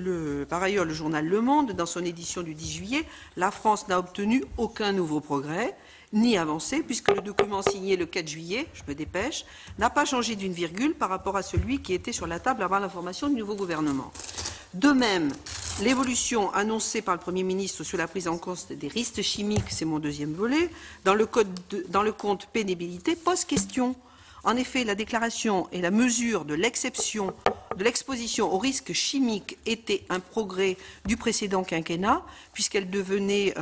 par ailleurs le journal Le Monde dans son édition du 10 juillet, la France n'a obtenu aucun nouveau progrès, ni avancé, puisque le document signé le 4 juillet, je me dépêche, n'a pas changé d'une virgule par rapport à celui qui était sur la table avant la formation du nouveau gouvernement. De même, l'évolution annoncée par le Premier ministre sur la prise en compte des risques chimiques, c'est mon deuxième volet, dans le compte pénibilité, pose question. En effet, la déclaration et la mesure de l'exception de l'exposition aux risques chimiques était un progrès du précédent quinquennat, puisqu'elle devait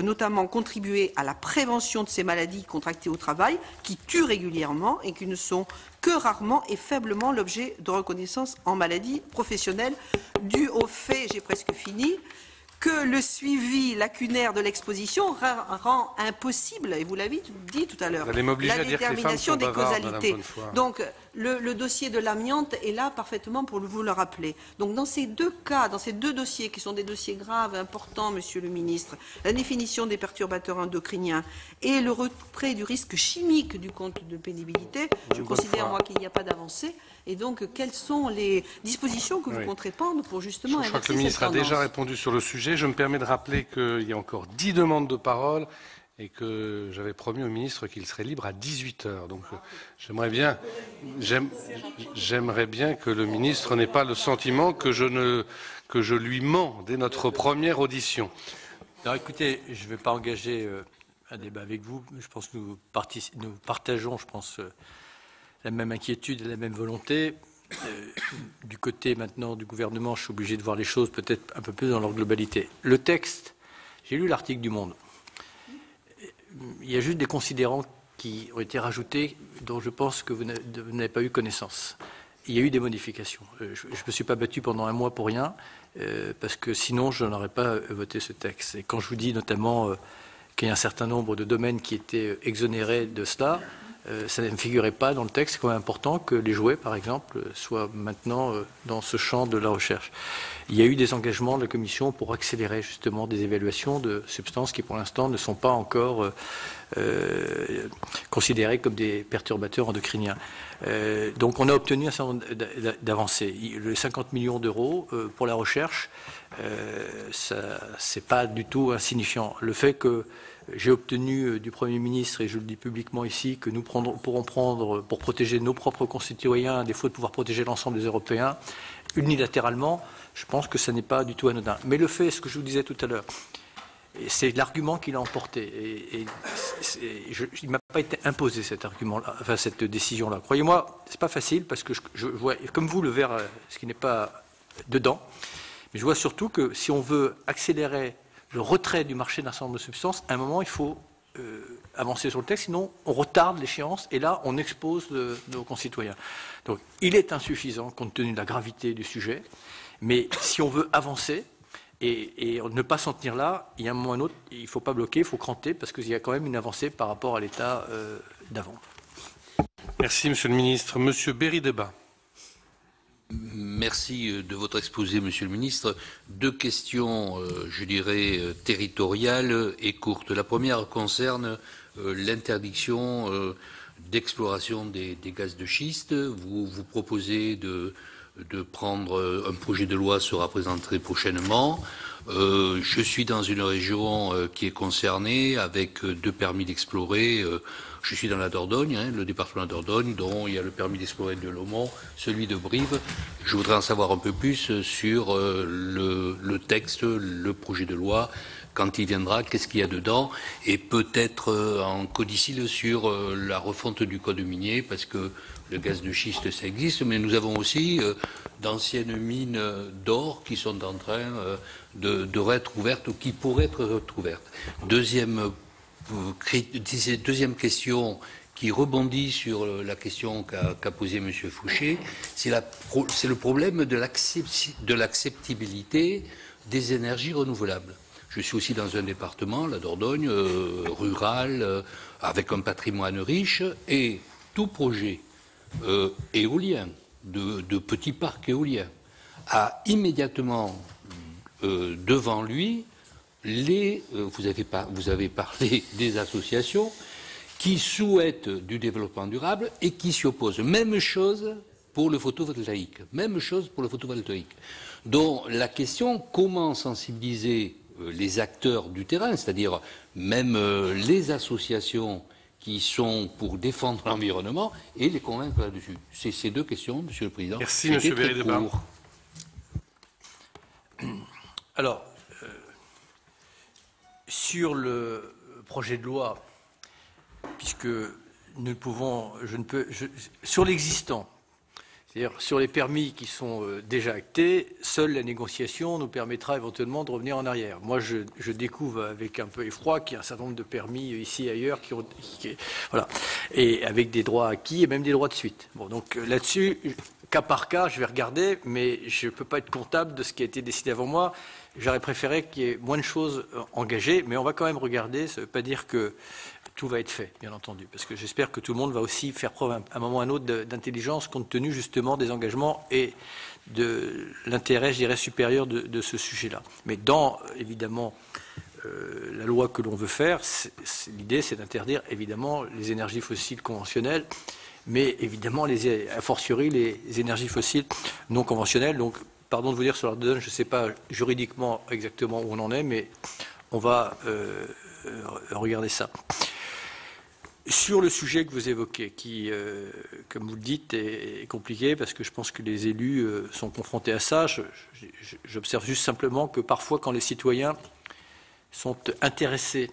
notamment contribuer à la prévention de ces maladies contractées au travail, qui tuent régulièrement et qui ne sont que rarement et faiblement l'objet de reconnaissance en maladie professionnelle, dû au fait, j'ai presque fini, que le suivi lacunaire de l'exposition rend impossible, et vous l'avez dit tout à l'heure, la détermination des causalités. Donc, le dossier de l'amiante est là parfaitement pour vous le rappeler. Donc, dans ces deux cas, dans ces deux dossiers qui sont des dossiers graves, importants, Monsieur le Ministre, la définition des perturbateurs endocriniens et le retrait du risque chimique du compte de pénibilité, je considère, moi, qu'il n'y a pas d'avancée. Et donc, quelles sont les dispositions que vous comptez prendre pour justement Je crois que le ministre a déjà répondu sur le sujet. Je me permets de rappeler qu'il y a encore 10 demandes de parole et que j'avais promis au ministre qu'il serait libre à 18 h. Donc j'aimerais bien que le ministre n'ait pas le sentiment que je lui mens dès notre première audition. Alors écoutez, je ne vais pas engager un débat avec vous. Je pense que nous partageons, la même inquiétude et la même volonté. Du côté maintenant du gouvernement, je suis obligé de voir les choses peut-être un peu plus dans leur globalité. Le texte, j'ai lu l'article du Monde. Il y a juste des considérants qui ont été rajoutés dont je pense que vous n'avez pas eu connaissance. Il y a eu des modifications. Je ne me suis pas battu pendant un mois pour rien, parce que sinon je n'aurais pas voté ce texte. Et quand je vous dis notamment qu'il y a un certain nombre de domaines qui étaient exonérés de cela, ça ne figurait pas dans le texte. C'est quand même important que les jouets, par exemple, soient maintenant dans ce champ de la recherche. Il y a eu des engagements de la Commission pour accélérer justement des évaluations de substances qui, pour l'instant, ne sont pas encore considérées comme des perturbateurs endocriniens. Donc, on a obtenu un certain nombre d'avancées. Les 50 millions d'euros pour la recherche, c'est pas du tout insignifiant. Le fait que j'ai obtenu du Premier ministre, et je le dis publiquement ici, que nous pourrons prendre pour protéger nos propres concitoyens, à défaut de pouvoir protéger l'ensemble des Européens, unilatéralement, je pense que ça n'est pas du tout anodin. Mais le fait, ce que je vous disais tout à l'heure, c'est l'argument qu'il a emporté. Il ne m'a pas été imposé cet argument-là, enfin cette décision-là. Croyez-moi, c'est pas facile parce que je vois, comme vous, le verre, ce qui n'est pas dedans. Mais je vois surtout que si on veut accélérer le retrait du marché d'un certain nombre de substances, à un moment, il faut avancer sur le texte, sinon on retarde l'échéance et là, on expose nos concitoyens. Donc, il est insuffisant compte tenu de la gravité du sujet, mais si on veut avancer et ne pas s'en tenir là, il y a un moment ou un autre, il ne faut pas bloquer, il faut cranter, parce qu'il y a quand même une avancée par rapport à l'état d'avant. Merci, Monsieur le Ministre. Monsieur Berry-Debat. Merci de votre exposé, Monsieur le Ministre. Deux questions, je dirais, territoriales et courtes. La première concerne l'interdiction d'exploration des gaz de schiste. Vous proposez de prendre un projet de loi sera présenté prochainement. Je suis dans une région qui est concernée avec 2 permis d'explorer. Je suis dans la Dordogne, le département de la Dordogne, dont il y a le permis d'explorer de Lomont, celui de Brive. Je voudrais en savoir un peu plus sur le texte, le projet de loi, quand il viendra, qu'est-ce qu'il y a dedans, et peut-être en codicile sur la refonte du code minier, parce que le gaz de schiste, ça existe, mais nous avons aussi d'anciennes mines d'or qui sont en train de être ouvertes ou qui pourraient être ouvertes. Deuxième question qui rebondit sur la question qu'a posée M. Fouché, c'est le problème de l'acceptabilité des énergies renouvelables. Je suis aussi dans un département, la Dordogne, rural, avec un patrimoine riche, et tout projet éolien, de petits parcs éoliens, a immédiatement devant lui vous avez parlé des associations qui souhaitent du développement durable et qui s'y opposent. Même chose pour le photovoltaïque. Même chose pour le photovoltaïque. Donc la question, comment sensibiliser les acteurs du terrain, c'est-à-dire même les associations qui sont pour défendre l'environnement, et les convaincre là-dessus. C'est ces deux questions, Monsieur le Président. Merci, Monsieur Berry-Debat. Alors, sur le projet de loi, puisque sur l'existant, c'est-à-dire sur les permis qui sont déjà actés, seule la négociation nous permettra éventuellement de revenir en arrière. Moi, je découvre avec un peu effroi qu'il y a un certain nombre de permis ici et ailleurs voilà, et avec des droits acquis et même des droits de suite. Bon, donc là-dessus, cas par cas, je vais regarder, mais je ne peux pas être comptable de ce qui a été décidé avant moi. J'aurais préféré qu'il y ait moins de choses engagées, mais on va quand même regarder. Ça ne veut pas dire que tout va être fait, bien entendu, parce que j'espère que tout le monde va aussi faire preuve à un moment ou à un autre d'intelligence compte tenu justement des engagements et de l'intérêt, je dirais, supérieur de ce sujet-là. Mais dans, évidemment, la loi que l'on veut faire, l'idée c'est d'interdire évidemment les énergies fossiles conventionnelles, mais évidemment a fortiori les énergies fossiles non conventionnelles. Donc, pardon de vous dire sur la Dordogne, je ne sais pas juridiquement exactement où on en est, mais on va regarder ça. Sur le sujet que vous évoquez, qui, comme vous le dites, est compliqué, parce que je pense que les élus sont confrontés à ça, j'observe juste simplement que parfois, quand les citoyens sont intéressés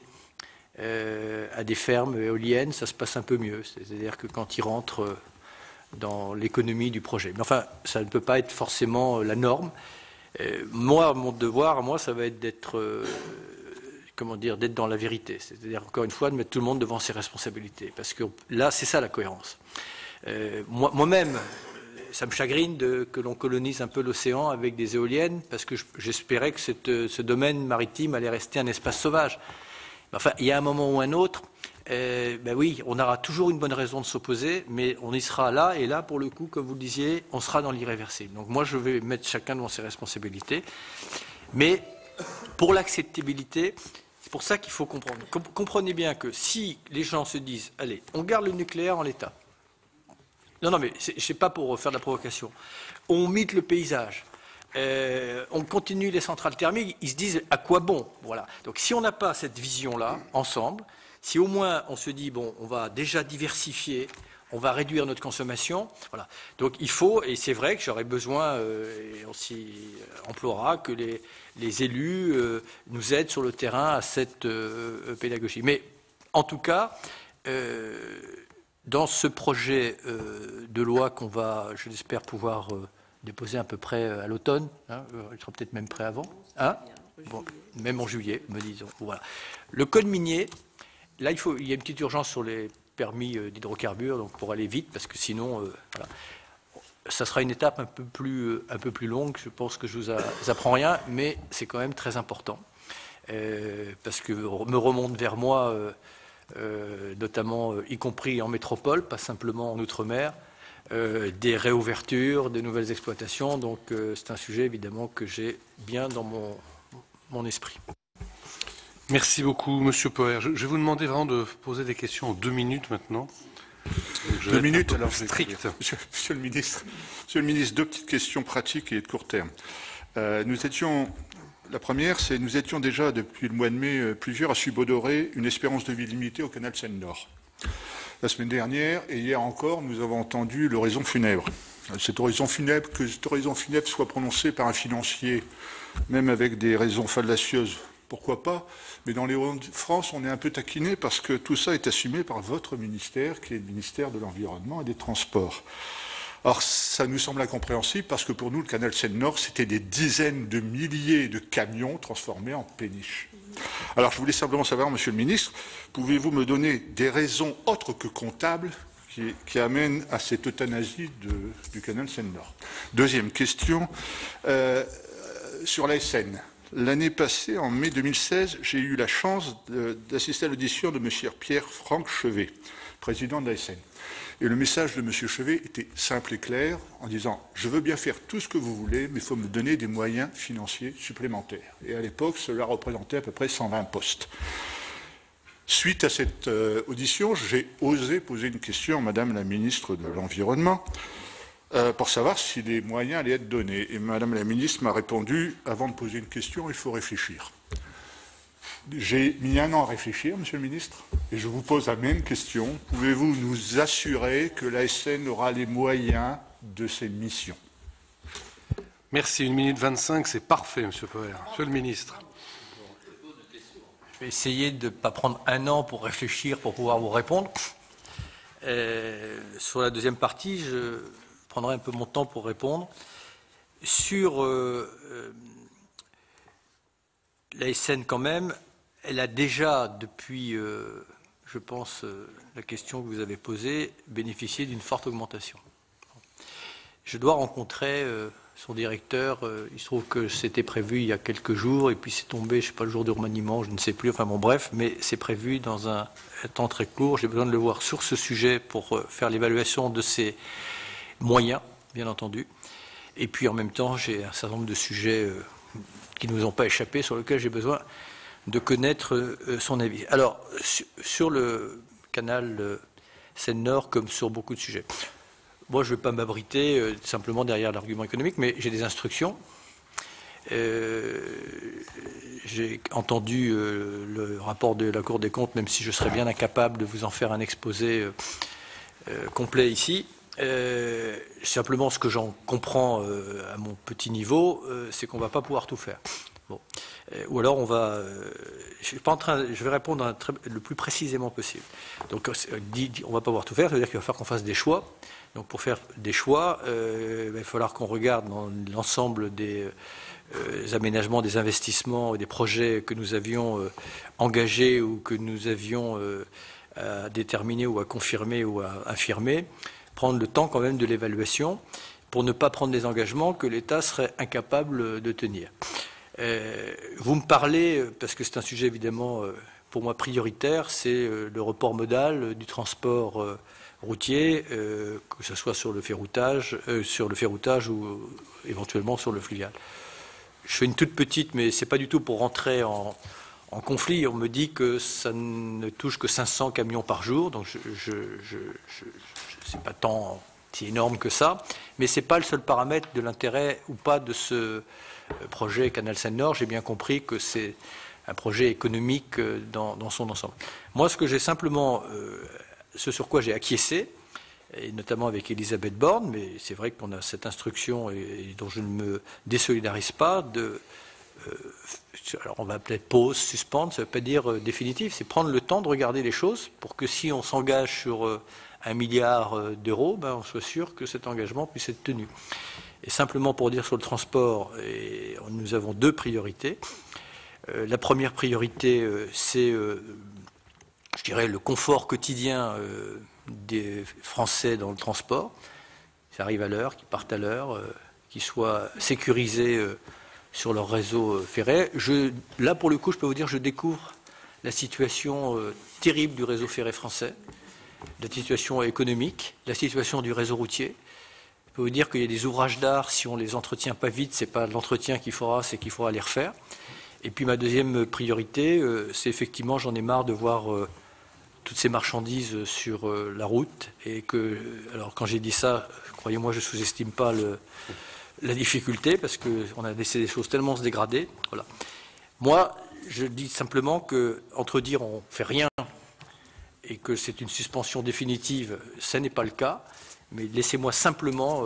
à des fermes éoliennes, ça se passe un peu mieux. C'est-à-dire que quand ils rentrent dans l'économie du projet. Mais enfin, ça ne peut pas être forcément la norme. Moi, mon devoir, moi, ça va être d'être... d'être dans la vérité, c'est-à-dire encore une fois de mettre tout le monde devant ses responsabilités, parce que là c'est ça la cohérence. Moi-même, ça me chagrine que l'on colonise un peu l'océan avec des éoliennes, parce que j'espérais que ce domaine maritime allait rester un espace sauvage. Enfin, il y a un moment ou un autre, oui, on aura toujours une bonne raison de s'opposer, mais on y sera là, et là, pour le coup, comme vous le disiez, on sera dans l'irréversible. Donc moi, je vais mettre chacun devant ses responsabilités, mais pour l'acceptabilité, c'est pour ça qu'il faut comprendre. Comprenez bien que si les gens se disent « Allez, on garde le nucléaire en l'état », non, mais je ne sais pas pour faire de la provocation, on mite le paysage, on continue les centrales thermiques, ils se disent « À quoi bon ?» Voilà. Donc si on n'a pas cette vision-là, ensemble, si au moins on se dit « Bon, on va déjà diversifier », on va réduire notre consommation. Voilà. Donc il faut, et c'est vrai que j'aurais besoin, et on s'y emploiera, que les élus nous aident sur le terrain à cette pédagogie. Mais en tout cas, dans ce projet de loi qu'on va, je l'espère, pouvoir déposer à peu près à l'automne, il sera peut-être même prêt avant, bon, même en juillet, me disons. Voilà. Le code minier, là il y a une petite urgence sur les permis d'hydrocarbures, donc pour aller vite, parce que sinon, voilà. Ça sera une étape un peu plus longue. Je pense que je vous apprends rien, mais c'est quand même très important, parce que me remonte vers moi, notamment, y compris en métropole, pas simplement en outre-mer, des réouvertures, des nouvelles exploitations. Donc c'est un sujet évidemment que j'ai bien dans mon esprit. Merci beaucoup, Monsieur Poher. Je vais vous demander vraiment de poser des questions en 2 minutes maintenant. 2 minutes, alors strict. Monsieur le ministre, 2 petites questions pratiques et de court terme. La première, c'est nous étions déjà depuis le mois de mai plusieurs à subodorer une espérance de vie limitée au canal Seine-Nord. La semaine dernière et hier encore, nous avons entendu l'oraison funèbre. Que cette oraison funèbre soit prononcée par un financier, même avec des raisons fallacieuses, pourquoi pas, mais dans les Hauts-de-France, on est un peu taquiné parce que tout ça est assumé par votre ministère, qui est le ministère de l'Environnement et des Transports. Alors, ça nous semble incompréhensible parce que pour nous, le canal Seine-Nord, c'était des dizaines de milliers de camions transformés en péniches. Alors, je voulais simplement savoir, Monsieur le ministre, pouvez-vous me donner des raisons autres que comptables qui amènent à cette euthanasie du canal Seine-Nord? Deuxième question, sur la SN. L'année passée, en mai 2016, j'ai eu la chance d'assister à l'audition de M. Pierre-Franck Chevet, président de la SN. Et le message de M. Chevet était simple et clair, en disant « Je veux bien faire tout ce que vous voulez, mais il faut me donner des moyens financiers supplémentaires. » Et à l'époque, cela représentait à peu près 120 postes. Suite à cette audition, j'ai osé poser une question à Madame la ministre de l'Environnement, pour savoir si les moyens allaient être donnés. Et Madame la ministre m'a répondu, avant de poser une question, il faut réfléchir. J'ai mis 1 an à réfléchir, Monsieur le ministre, et je vous pose la même question. Pouvez-vous nous assurer que la SN aura les moyens de ses missions? Merci. 1 minute 25, c'est parfait, Monsieur Poher. Monsieur le ministre. Je vais essayer de ne pas prendre 1 an pour réfléchir, pour pouvoir vous répondre. Sur la deuxième partie, je prendrai un peu mon temps pour répondre. Sur la SN, quand même, elle a déjà, depuis, je pense, la question que vous avez posée, bénéficié d'une forte augmentation. Je dois rencontrer son directeur. Il se trouve que c'était prévu il y a quelques jours, et puis c'est tombé, je ne sais pas, le jour du remaniement, je ne sais plus, enfin bon, bref, mais c'est prévu dans un temps très court. J'ai besoin de le voir sur ce sujet pour faire l'évaluation de ses moyens, bien entendu. Et puis en même temps, j'ai un certain nombre de sujets qui ne nous ont pas échappé, sur lesquels j'ai besoin de connaître son avis. Alors, sur le canal Seine-Nord, comme sur beaucoup de sujets, moi je ne vais pas m'abriter simplement derrière l'argument économique, mais j'ai des instructions. J'ai entendu le rapport de la Cour des comptes, même si je serais bien incapable de vous en faire un exposé complet ici. Simplement, ce que j'en comprends à mon petit niveau, c'est qu'on ne va pas pouvoir tout faire. Bon. Ou alors, je vais répondre le plus précisément possible. Donc, on ne va pas pouvoir tout faire, ça veut dire qu'il va falloir qu'on fasse des choix. Donc, pour faire des choix, il va falloir qu'on regarde dans l'ensemble des aménagements, des investissements et des projets que nous avions engagés ou que nous avions à déterminer ou à confirmer ou à affirmer, prendre le temps quand même de l'évaluation pour ne pas prendre des engagements que l'État serait incapable de tenir. Vous me parlez, parce que c'est un sujet évidemment pour moi prioritaire, c'est le report modal du transport routier, que ce soit sur le ferroutage ou éventuellement sur le fluvial. Je fais une toute petite, mais c'est pas du tout pour rentrer en conflit. On me dit que ça ne touche que 500 camions par jour, donc c'est pas tant si énorme que ça, mais c'est pas le seul paramètre de l'intérêt ou pas de ce projet Canal Seine-Nord. J'ai bien compris que c'est un projet économique dans son ensemble. Moi, ce que j'ai simplement, ce sur quoi j'ai acquiescé, et notamment avec Elisabeth Borne, mais c'est vrai qu'on a cette instruction et dont je ne me désolidarise pas, alors on va peut-être pause, suspendre, ça ne veut pas dire définitif, c'est prendre le temps de regarder les choses pour que si on s'engage sur 1 milliard d'euros, on soit sûr que cet engagement puisse être tenu. Et simplement pour dire sur le transport, nous avons 2 priorités. La première priorité, c'est, je dirais, le confort quotidien des Français dans le transport, qui arrivent à l'heure, qui partent à l'heure, qui soient sécurisés sur leur réseau ferré. Là, pour le coup, je peux vous dire, je découvre la situation terrible du réseau ferré français, la situation économique, la situation du réseau routier. Je peux vous dire qu'il y a des ouvrages d'art, si on ne les entretient pas vite, ce n'est pas l'entretien qu'il faudra, c'est qu'il faudra les refaire. Et puis ma deuxième priorité, c'est effectivement, j'en ai marre de voir toutes ces marchandises sur la route. Et que, alors quand j'ai dit ça, croyez-moi, je ne sous-estime pas la difficulté, parce qu'on a laissé des choses tellement se dégrader. Voilà. Moi, je dis simplement qu'entre dire on ne fait rien et que c'est une suspension définitive, ce n'est pas le cas. Mais laissez-moi simplement,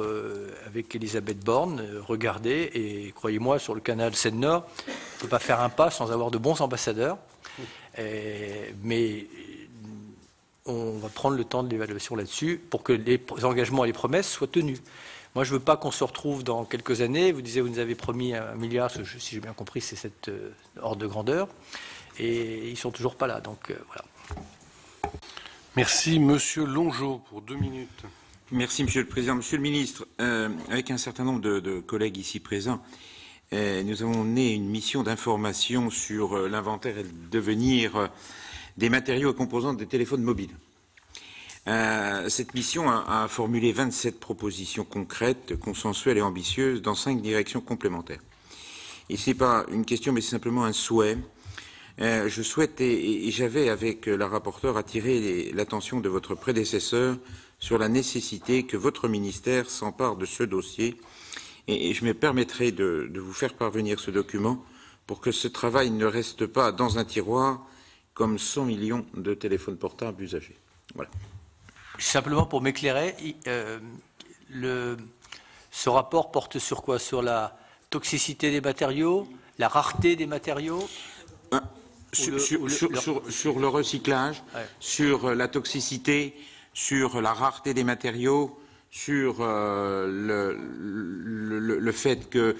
avec Elisabeth Borne, regarder, et croyez-moi, sur le canal Seine-Nord, on ne peut pas faire un pas sans avoir de bons ambassadeurs. Mais on va prendre le temps de l'évaluation là-dessus pour que les engagements et les promesses soient tenus. Moi, je ne veux pas qu'on se retrouve dans quelques années. Vous disiez, vous nous avez promis 1 milliard, si j'ai bien compris, c'est cette ordre de grandeur. Et ils ne sont toujours pas là. Donc, voilà. Merci. Monsieur Longeau, pour 2 minutes. Merci, Monsieur le Président. Monsieur le Ministre, avec un certain nombre de collègues ici présents, nous avons mené une mission d'information sur l'inventaire et le devenir des matériaux et composantes des téléphones mobiles. Cette mission a formulé 27 propositions concrètes, consensuelles et ambitieuses dans 5 directions complémentaires. Et ce n'est pas une question, mais c'est simplement un souhait. Je souhaite, et j'avais avec la rapporteure attiré l'attention de votre prédécesseur sur la nécessité que votre ministère s'empare de ce dossier. Et je me permettrai de vous faire parvenir ce document pour que ce travail ne reste pas dans un tiroir comme 100 millions de téléphones portables usagés. Voilà. Simplement pour m'éclairer, ce rapport porte sur quoi? Sur la toxicité des matériaux, la rareté des matériaux? Sur le recyclage, ouais. Sur la toxicité, sur la rareté des matériaux, sur le fait que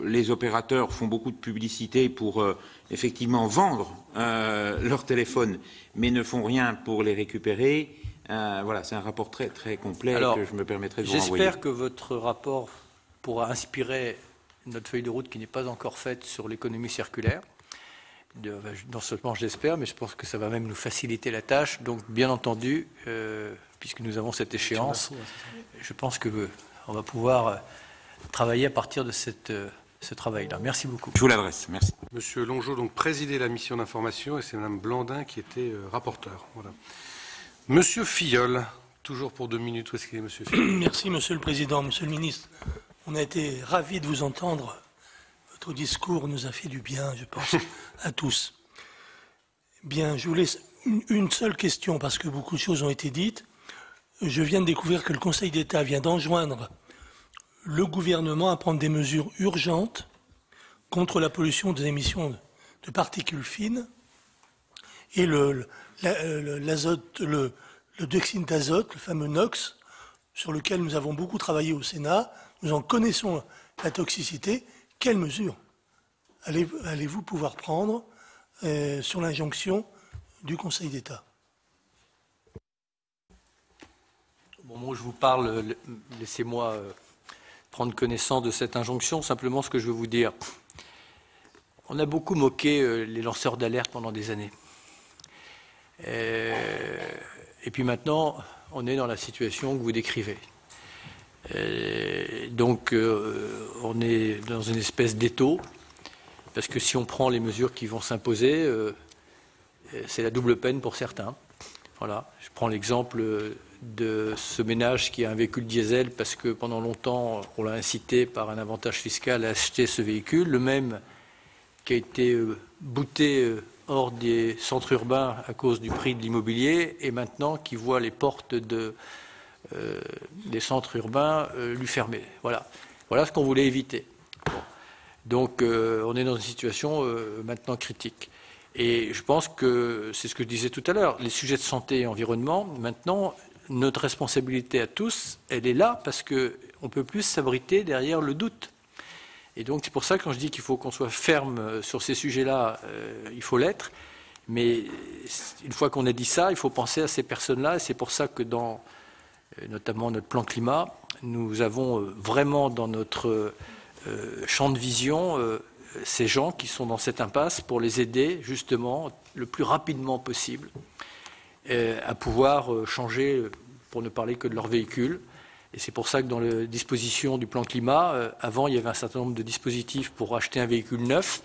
les opérateurs font beaucoup de publicité pour effectivement vendre leurs téléphones, mais ne font rien pour les récupérer. Voilà, c'est un rapport très, très complet. Alors, que je me permettrai de vous renvoyer. J'espère que votre rapport pourra inspirer notre feuille de route qui n'est pas encore faite sur l'économie circulaire. Non seulement j'espère, mais je pense que ça va même nous faciliter la tâche. Donc, bien entendu, puisque nous avons cette échéance, je pense qu'on va pouvoir travailler à partir de ce travail-là. Merci beaucoup. Je vous l'adresse. Merci. Monsieur Longeau, donc, présidait la mission d'information, et c'est Mme Blandin qui était rapporteur. Voilà. Monsieur Filleul, toujours pour 2 minutes. Où est-ce qu'il est, Monsieur Filleul? Merci, Monsieur le Président. Monsieur le Ministre, on a été ravis de vous entendre votre discours nous a fait du bien, je pense, à tous. Bien, je vous laisse une seule question, parce que beaucoup de choses ont été dites. Je viens de découvrir que le Conseil d'État vient d'enjoindre le gouvernement à prendre des mesures urgentes contre la pollution des émissions de particules fines et l'azote, le dioxyde d'azote, le fameux NOx, sur lequel nous avons beaucoup travaillé au Sénat. Nous en connaissons la toxicité. Quelles mesures allez-vous pouvoir prendre sur l'injonction du Conseil d'État? Au moment où je vous parle, laissez-moi prendre connaissance de cette injonction. Simplement, ce que je veux vous dire, on a beaucoup moqué les lanceurs d'alerte pendant des années. Et puis maintenant, on est dans la situation que vous décrivez. Donc, on est dans une espèce d'étau, parce que si on prend les mesures qui vont s'imposer, c'est la double peine pour certains. Voilà. Je prends l'exemple de ce ménage qui a un véhicule diesel parce que pendant longtemps, on l'a incité par un avantage fiscal à acheter ce véhicule, le même qui a été bouté hors des centres urbains à cause du prix de l'immobilier et maintenant qui voit les portes des centres urbains lui fermer. Voilà ce qu'on voulait éviter. Bon. Donc on est dans une situation maintenant critique. Et je pense que c'est ce que je disais tout à l'heure, les sujets de santé et environnement, maintenant, notre responsabilité à tous, elle est là parce qu'on ne peut plus s'abriter derrière le doute. Et donc c'est pour ça que quand je dis qu'il faut qu'on soit ferme sur ces sujets-là, il faut l'être. Mais une fois qu'on a dit ça, il faut penser à ces personnes-là. Et c'est pour ça que dans notamment notre plan climat, nous avons vraiment dans notre champ de vision ces gens qui sont dans cette impasse pour les aider justement le plus rapidement possible à pouvoir changer, pour ne parler que de leur véhicule. Et c'est pour ça que dans les dispositions du plan climat, avant il y avait un certain nombre de dispositifs pour acheter un véhicule neuf.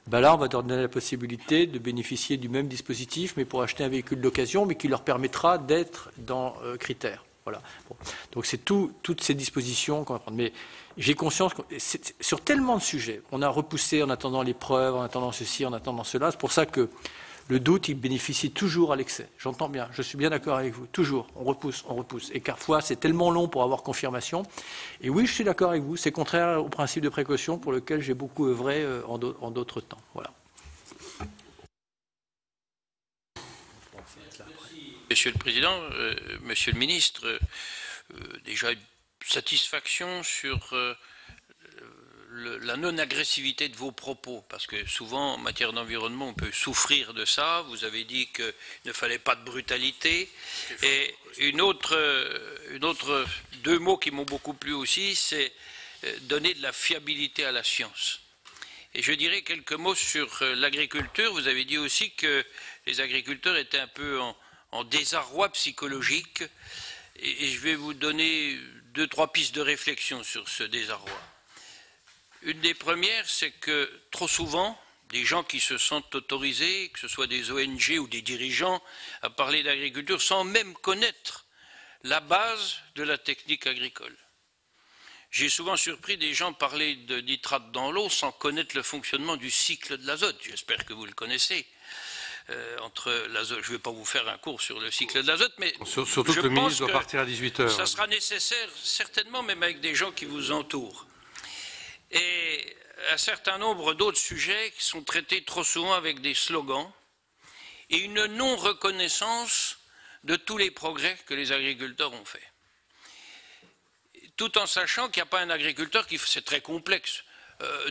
Ben là, on va leur donner la possibilité de bénéficier du même dispositif, mais pour acheter un véhicule d'occasion, mais qui leur permettra d'être dans critères. Voilà. Bon. Donc c'est toutes ces dispositions qu'on va prendre. Mais j'ai conscience que sur tellement de sujets, on a repoussé en attendant les preuves, en attendant ceci, en attendant cela. C'est pour ça que le doute, il bénéficie toujours à l'excès. J'entends bien, je suis bien d'accord avec vous. Toujours, on repousse. Et parfois, c'est tellement long pour avoir confirmation. Et oui, je suis d'accord avec vous, c'est contraire au principe de précaution pour lequel j'ai beaucoup œuvré en d'autres temps. Voilà. Monsieur le Président, Monsieur le Ministre, déjà une satisfaction sur la non-agressivité de vos propos, parce que souvent en matière d'environnement on peut souffrir de ça. Vous avez dit qu'il ne fallait pas de brutalité. Et deux mots qui m'ont beaucoup plu aussi, c'est donner de la fiabilité à la science. Et je dirais quelques mots sur l'agriculture. Vous avez dit aussi que les agriculteurs étaient un peu en désarroi psychologique. Et je vais vous donner 2-3 pistes de réflexion sur ce désarroi. Une des premières, c'est que trop souvent, des gens qui se sentent autorisés, que ce soit des ONG ou des dirigeants, à parler d'agriculture sans même connaître la base de la technique agricole. J'ai souvent surpris des gens parler de nitrate dans l'eau sans connaître le fonctionnement du cycle de l'azote. J'espère que vous le connaissez. Entre l'azote, je ne vais pas vous faire un cours sur le cycle de l'azote, mais surtout que le ministre doit partir à 18h. Ça sera nécessaire, certainement, même avec des gens qui vous entourent. Et un certain nombre d'autres sujets qui sont traités trop souvent avec des slogans et une non-reconnaissance de tous les progrès que les agriculteurs ont faits. Tout en sachant qu'il n'y a pas un agriculteur qui... C'est très complexe.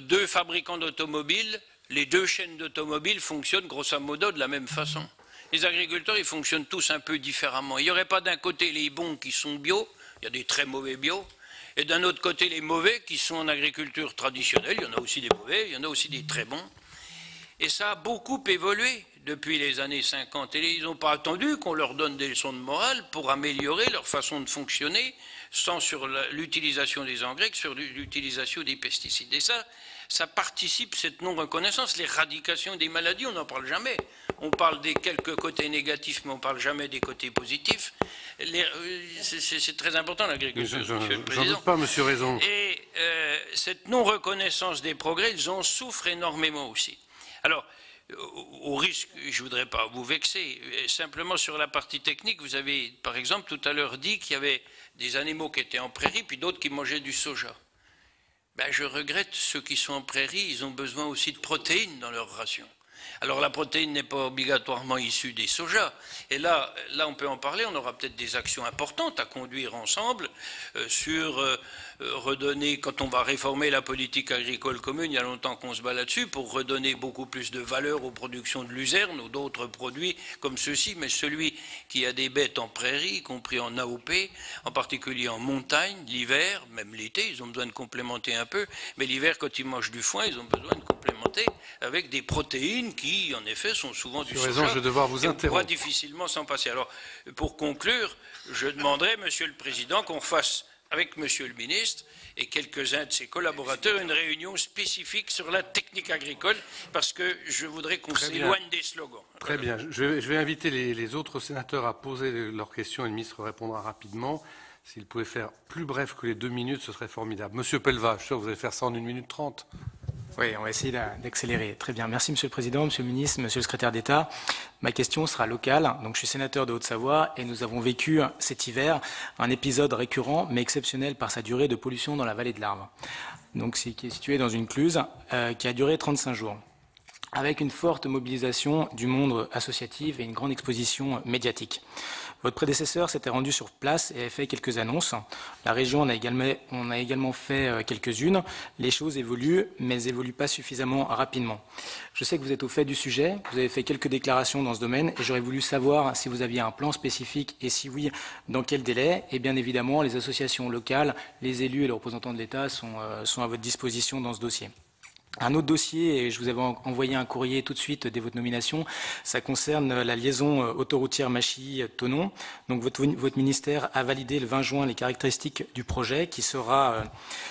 2 fabricants d'automobiles, les 2 chaînes d'automobiles fonctionnent grosso modo de la même façon. Les agriculteurs, ils fonctionnent tous un peu différemment. Il n'y aurait pas d'un côté les bons qui sont bio, il y a des très mauvais bio, et d'un autre côté les mauvais qui sont en agriculture traditionnelle. Il y en a aussi des mauvais, il y en a aussi des très bons. Et ça a beaucoup évolué depuis les années 50. Et ils n'ont pas attendu qu'on leur donne des leçons de morale pour améliorer leur façon de fonctionner, tant sur l'utilisation des engrais que sur l'utilisation des pesticides. Et ça participe, cette non-reconnaissance, l'éradication des maladies, on n'en parle jamais. On parle des quelques côtés négatifs, mais on ne parle jamais des côtés positifs. c'est très important l'agriculture, Monsieur le J'en Président. doute pas, Monsieur Raison. Et cette non-reconnaissance des progrès, ils en souffrent énormément aussi. Alors, au risque, je ne voudrais pas vous vexer, simplement sur la partie technique, vous avez par exemple tout à l'heure dit qu'il y avait des animaux qui étaient en prairie, puis d'autres qui mangeaient du soja. Ben, je regrette ceux qui sont en prairie, ils ont besoin aussi de protéines dans leur ration. Alors la protéine n'est pas obligatoirement issue des sojas. Et là, on peut en parler, on aura peut-être des actions importantes à conduire ensemble sur redonner, quand on va réformer la politique agricole commune, il y a longtemps qu'on se bat là-dessus, pour redonner beaucoup plus de valeur aux productions de luzerne ou d'autres produits comme ceux-ci, mais celui qui a des bêtes en prairie, y compris en AOP, en particulier en montagne, l'hiver, même l'été, ils ont besoin de complémenter un peu, mais l'hiver, quand ils mangent du foin, ils ont besoin de complémenter avec des protéines qui, en effet, sont souvent du soja. Je vais devoir vous interrompre. On pourra difficilement s'en passer. Alors, pour conclure, je demanderai, Monsieur le Président, qu'on fasse avec Monsieur le Ministre et quelques-uns de ses collaborateurs une réunion spécifique sur la technique agricole, parce que je voudrais qu'on s'éloigne des slogans. Très bien. Je vais inviter les autres sénateurs à poser leurs questions et le ministre répondra rapidement. S'il pouvait faire plus bref que les 2 minutes, ce serait formidable. Monsieur Pellevat, je suis sûr que vous allez faire ça en 1 minute 30. Oui, on va essayer d'accélérer. Très bien. Merci, Monsieur le Président, Monsieur le Ministre, Monsieur le Secrétaire d'État. Ma question sera locale. Donc, je suis sénateur de Haute-Savoie et nous avons vécu cet hiver un épisode récurrent mais exceptionnel par sa durée de pollution dans la vallée de l'Arve. Donc, qui est située dans une cluse qui a duré 35 jours, avec une forte mobilisation du monde associatif et une grande exposition médiatique. Votre prédécesseur s'était rendu sur place et a fait quelques annonces. La région en a également fait quelques-unes. Les choses évoluent, mais évoluent pas suffisamment rapidement. Je sais que vous êtes au fait du sujet, vous avez fait quelques déclarations dans ce domaine et j'aurais voulu savoir si vous aviez un plan spécifique et si oui, dans quel délai. Et bien évidemment, les associations locales, les élus et les représentants de l'État sont à votre disposition dans ce dossier. Un autre dossier, et je vous avais envoyé un courrier tout de suite dès votre nomination, ça concerne la liaison autoroutière Machy-Thonon. Donc votre ministère a validé le 20 juin les caractéristiques du projet qui sera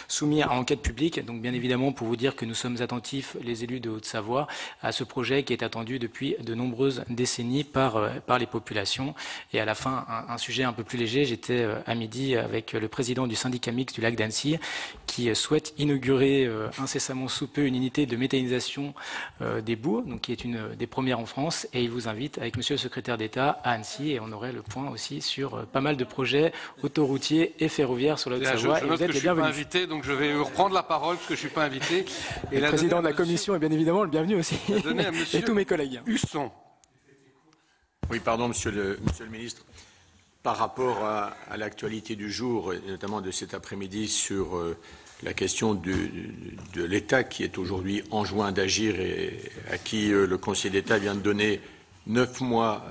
soumis à enquête publique. Donc bien évidemment pour vous dire que nous sommes attentifs, les élus de Haute-Savoie, à ce projet qui est attendu depuis de nombreuses décennies par les populations. Et à la fin, un sujet un peu plus léger, j'étais à midi avec le président du syndicat mixte du lac d'Annecy qui souhaite inaugurer incessamment sous peu une unité de méthanisation des boues, donc qui est une des premières en France, et il vous invite avec Monsieur le Secrétaire d'État à Annecy, et on aurait le point aussi sur pas mal de projets autoroutiers et ferroviaires sur la Haute-Savoie. Je note que je ne suis pas invité, donc je vais reprendre la parole parce que je ne suis pas invité. Et le président de la Commission est bien évidemment le bienvenu aussi, et tous mes collègues. Husson. Oui, pardon, Monsieur le Ministre. Par rapport à l'actualité du jour, et notamment de cet après-midi, sur la question de l'État qui est aujourd'hui enjoint d'agir et à qui le Conseil d'État vient de donner 9 mois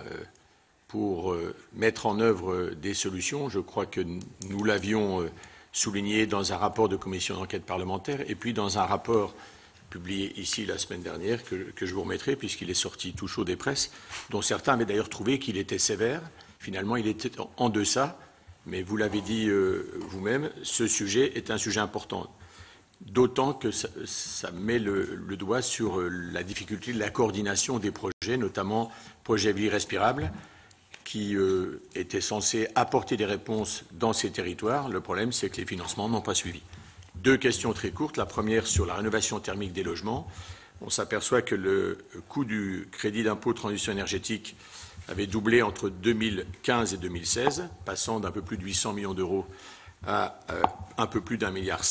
pour mettre en œuvre des solutions. Je crois que nous l'avions souligné dans un rapport de commission d'enquête parlementaire et puis dans un rapport publié ici la semaine dernière que je vous remettrai puisqu'il est sorti tout chaud des presses, dont certains avaient d'ailleurs trouvé qu'il était sévère. Finalement, il était en deçà. Mais vous l'avez dit vous-même, ce sujet est un sujet important. D'autant que ça met le doigt sur la difficulté de la coordination des projets, notamment projet Vie respirable, qui était censé apporter des réponses dans ces territoires. Le problème, c'est que les financements n'ont pas suivi. 2 questions très courtes. La première sur la rénovation thermique des logements. On s'aperçoit que le coût du crédit d'impôt de transition énergétique avait doublé entre 2015 et 2016, passant d'un peu plus de 800 millions d'euros à un peu plus d'1,6 milliard,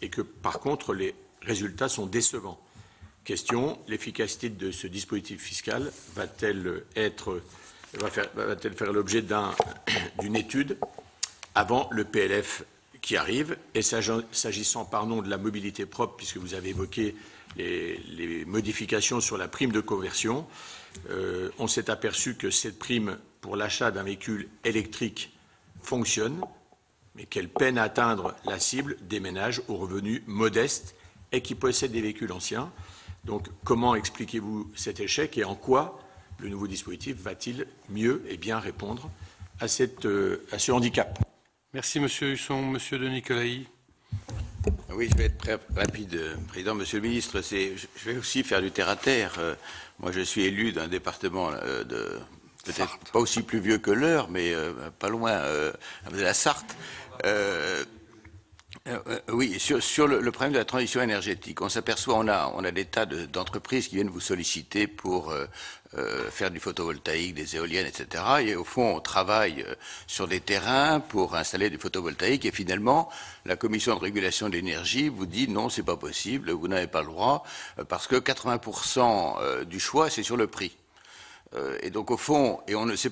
et que par contre les résultats sont décevants. Question, l'efficacité de ce dispositif fiscal va-t-elle faire l'objet d'une étude avant le PLF qui arrive? Et s'agissant, pardon, de la mobilité propre, puisque vous avez évoqué les modifications sur la prime de conversion, on s'est aperçu que cette prime pour l'achat d'un véhicule électrique fonctionne, mais qu'elle peine à atteindre la cible des ménages aux revenus modestes et qui possèdent des véhicules anciens. Donc, comment expliquez-vous cet échec et en quoi le nouveau dispositif va-t-il mieux et bien répondre à ce handicap? Merci, Monsieur Husson. Monsieur de Nicolaï. Oui, je vais être très rapide, Président. Monsieur le Ministre, je vais aussi faire du terre-à-terre. Moi, je suis élu d'un département peut-être pas aussi pluvieux que l'Eure, mais pas loin, de la Sarthe. Oui, sur le problème de la transition énergétique, on s'aperçoit, on a des tas d'entreprises qui viennent vous solliciter pour faire du photovoltaïque, des éoliennes, etc. Et au fond, on travaille sur des terrains pour installer du photovoltaïque et finalement, la commission de régulation de l'énergie vous dit non, c'est pas possible, vous n'avez pas le droit, parce que 80% du choix, c'est sur le prix. Et donc au fond, et on ne sait,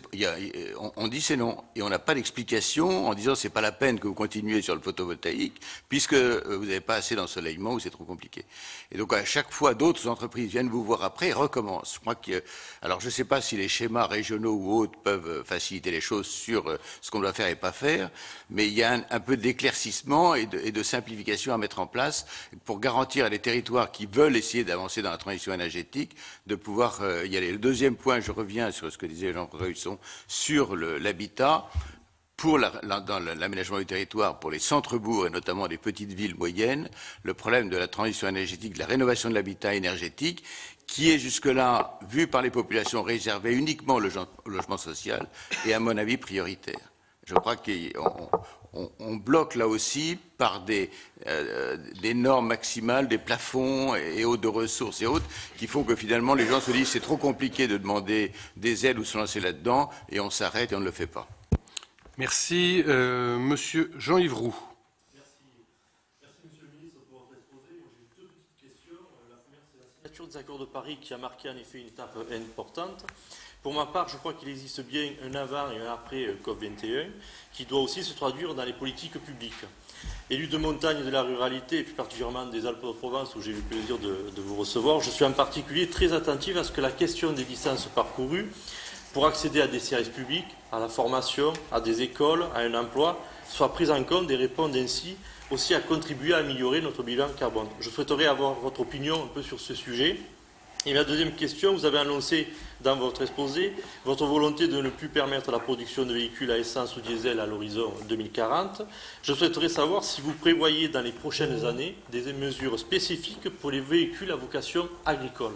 on dit c'est non, et on n'a pas d'explication en disant c'est pas la peine que vous continuez sur le photovoltaïque puisque vous n'avez pas assez d'ensoleillement ou c'est trop compliqué. Et donc à chaque fois, d'autres entreprises viennent vous voir après et recommencent. Je crois que, alors je ne sais pas si les schémas régionaux ou autres peuvent faciliter les choses sur ce qu'on doit faire et pas faire, mais il y a un peu d'éclaircissement et de simplification à mettre en place pour garantir à des territoires qui veulent essayer d'avancer dans la transition énergétique de pouvoir y aller. Le deuxième point, je reviens sur ce que disait Jean-François Husson sur l'habitat. Pour dans l'aménagement du territoire, pour les centres-bourgs et notamment des petites villes moyennes, le problème de la transition énergétique, de la rénovation de l'habitat énergétique, qui est jusque-là, vu par les populations, réservé uniquement au logement social, est à mon avis prioritaire. Je crois qu'on bloque là aussi par des normes maximales, des plafonds et autres de ressources et autres, qui font que finalement les gens se disent c'est trop compliqué de demander des aides ou se lancer là-dedans, et on s'arrête et on ne le fait pas. Merci. Monsieur Jean-Yves Roux. Merci, Monsieur le Ministre, pour votre exposé. J'ai deux petites questions. La première, c'est la signature des accords de Paris qui a marqué en effet une étape importante. Pour ma part, je crois qu'il existe bien un avant et un après COP21 qui doit aussi se traduire dans les politiques publiques. Élu de montagne de la ruralité, et plus particulièrement des Alpes-de-Provence, où j'ai eu le plaisir de vous recevoir, je suis en particulier très attentif à ce que la question des distances parcourues pour accéder à des services publics, à la formation, à des écoles, à un emploi, soit prise en compte et répondre ainsi aussi à contribuer à améliorer notre bilan carbone. Je souhaiterais avoir votre opinion un peu sur ce sujet. Et ma deuxième question, vous avez annoncé dans votre exposé votre volonté de ne plus permettre la production de véhicules à essence ou diesel à l'horizon 2040. Je souhaiterais savoir si vous prévoyez dans les prochaines années des mesures spécifiques pour les véhicules à vocation agricole.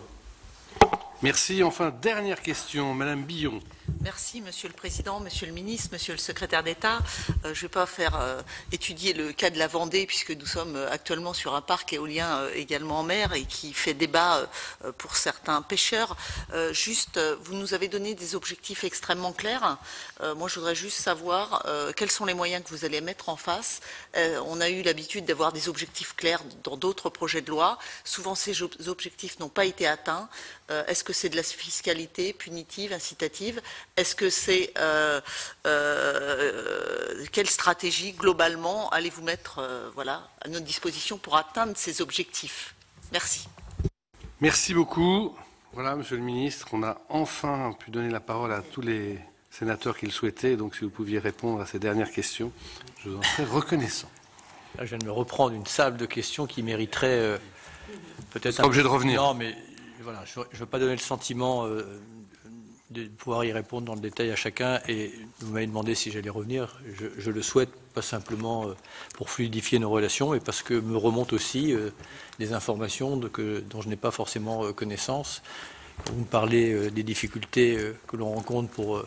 Merci. Enfin, dernière question, Madame Billon. Merci, Monsieur le Président, Monsieur le Ministre, Monsieur le Secrétaire d'État. Je ne vais pas faire étudier le cas de la Vendée, puisque nous sommes actuellement sur un parc éolien également en mer et qui fait débat pour certains pêcheurs. Vous nous avez donné des objectifs extrêmement clairs. Moi, je voudrais juste savoir quels sont les moyens que vous allez mettre en face. On a eu l'habitude d'avoir des objectifs clairs dans d'autres projets de loi. Souvent, ces objectifs n'ont pas été atteints. Est-ce que c'est de la fiscalité punitive, incitative? Est-ce que c'est quelle stratégie globalement allez-vous mettre à notre disposition pour atteindre ces objectifs? Merci. Merci beaucoup. Voilà, Monsieur le Ministre, on a enfin pu donner la parole à tous les sénateurs qui le souhaitaient. Donc, si vous pouviez répondre à ces dernières questions, je vous en serais reconnaissant. Là, je viens de me reprendre une salve de questions qui mériterait peut-être... Pas obligé de revenir. Non, mais voilà, je ne veux pas donner le sentiment de pouvoir y répondre dans le détail à chacun. Et vous m'avez demandé si j'allais revenir. Je le souhaite, pas simplement pour fluidifier nos relations, mais parce que me remontent aussi des informations dont je n'ai pas forcément connaissance. Vous me parlez des difficultés que l'on rencontre pour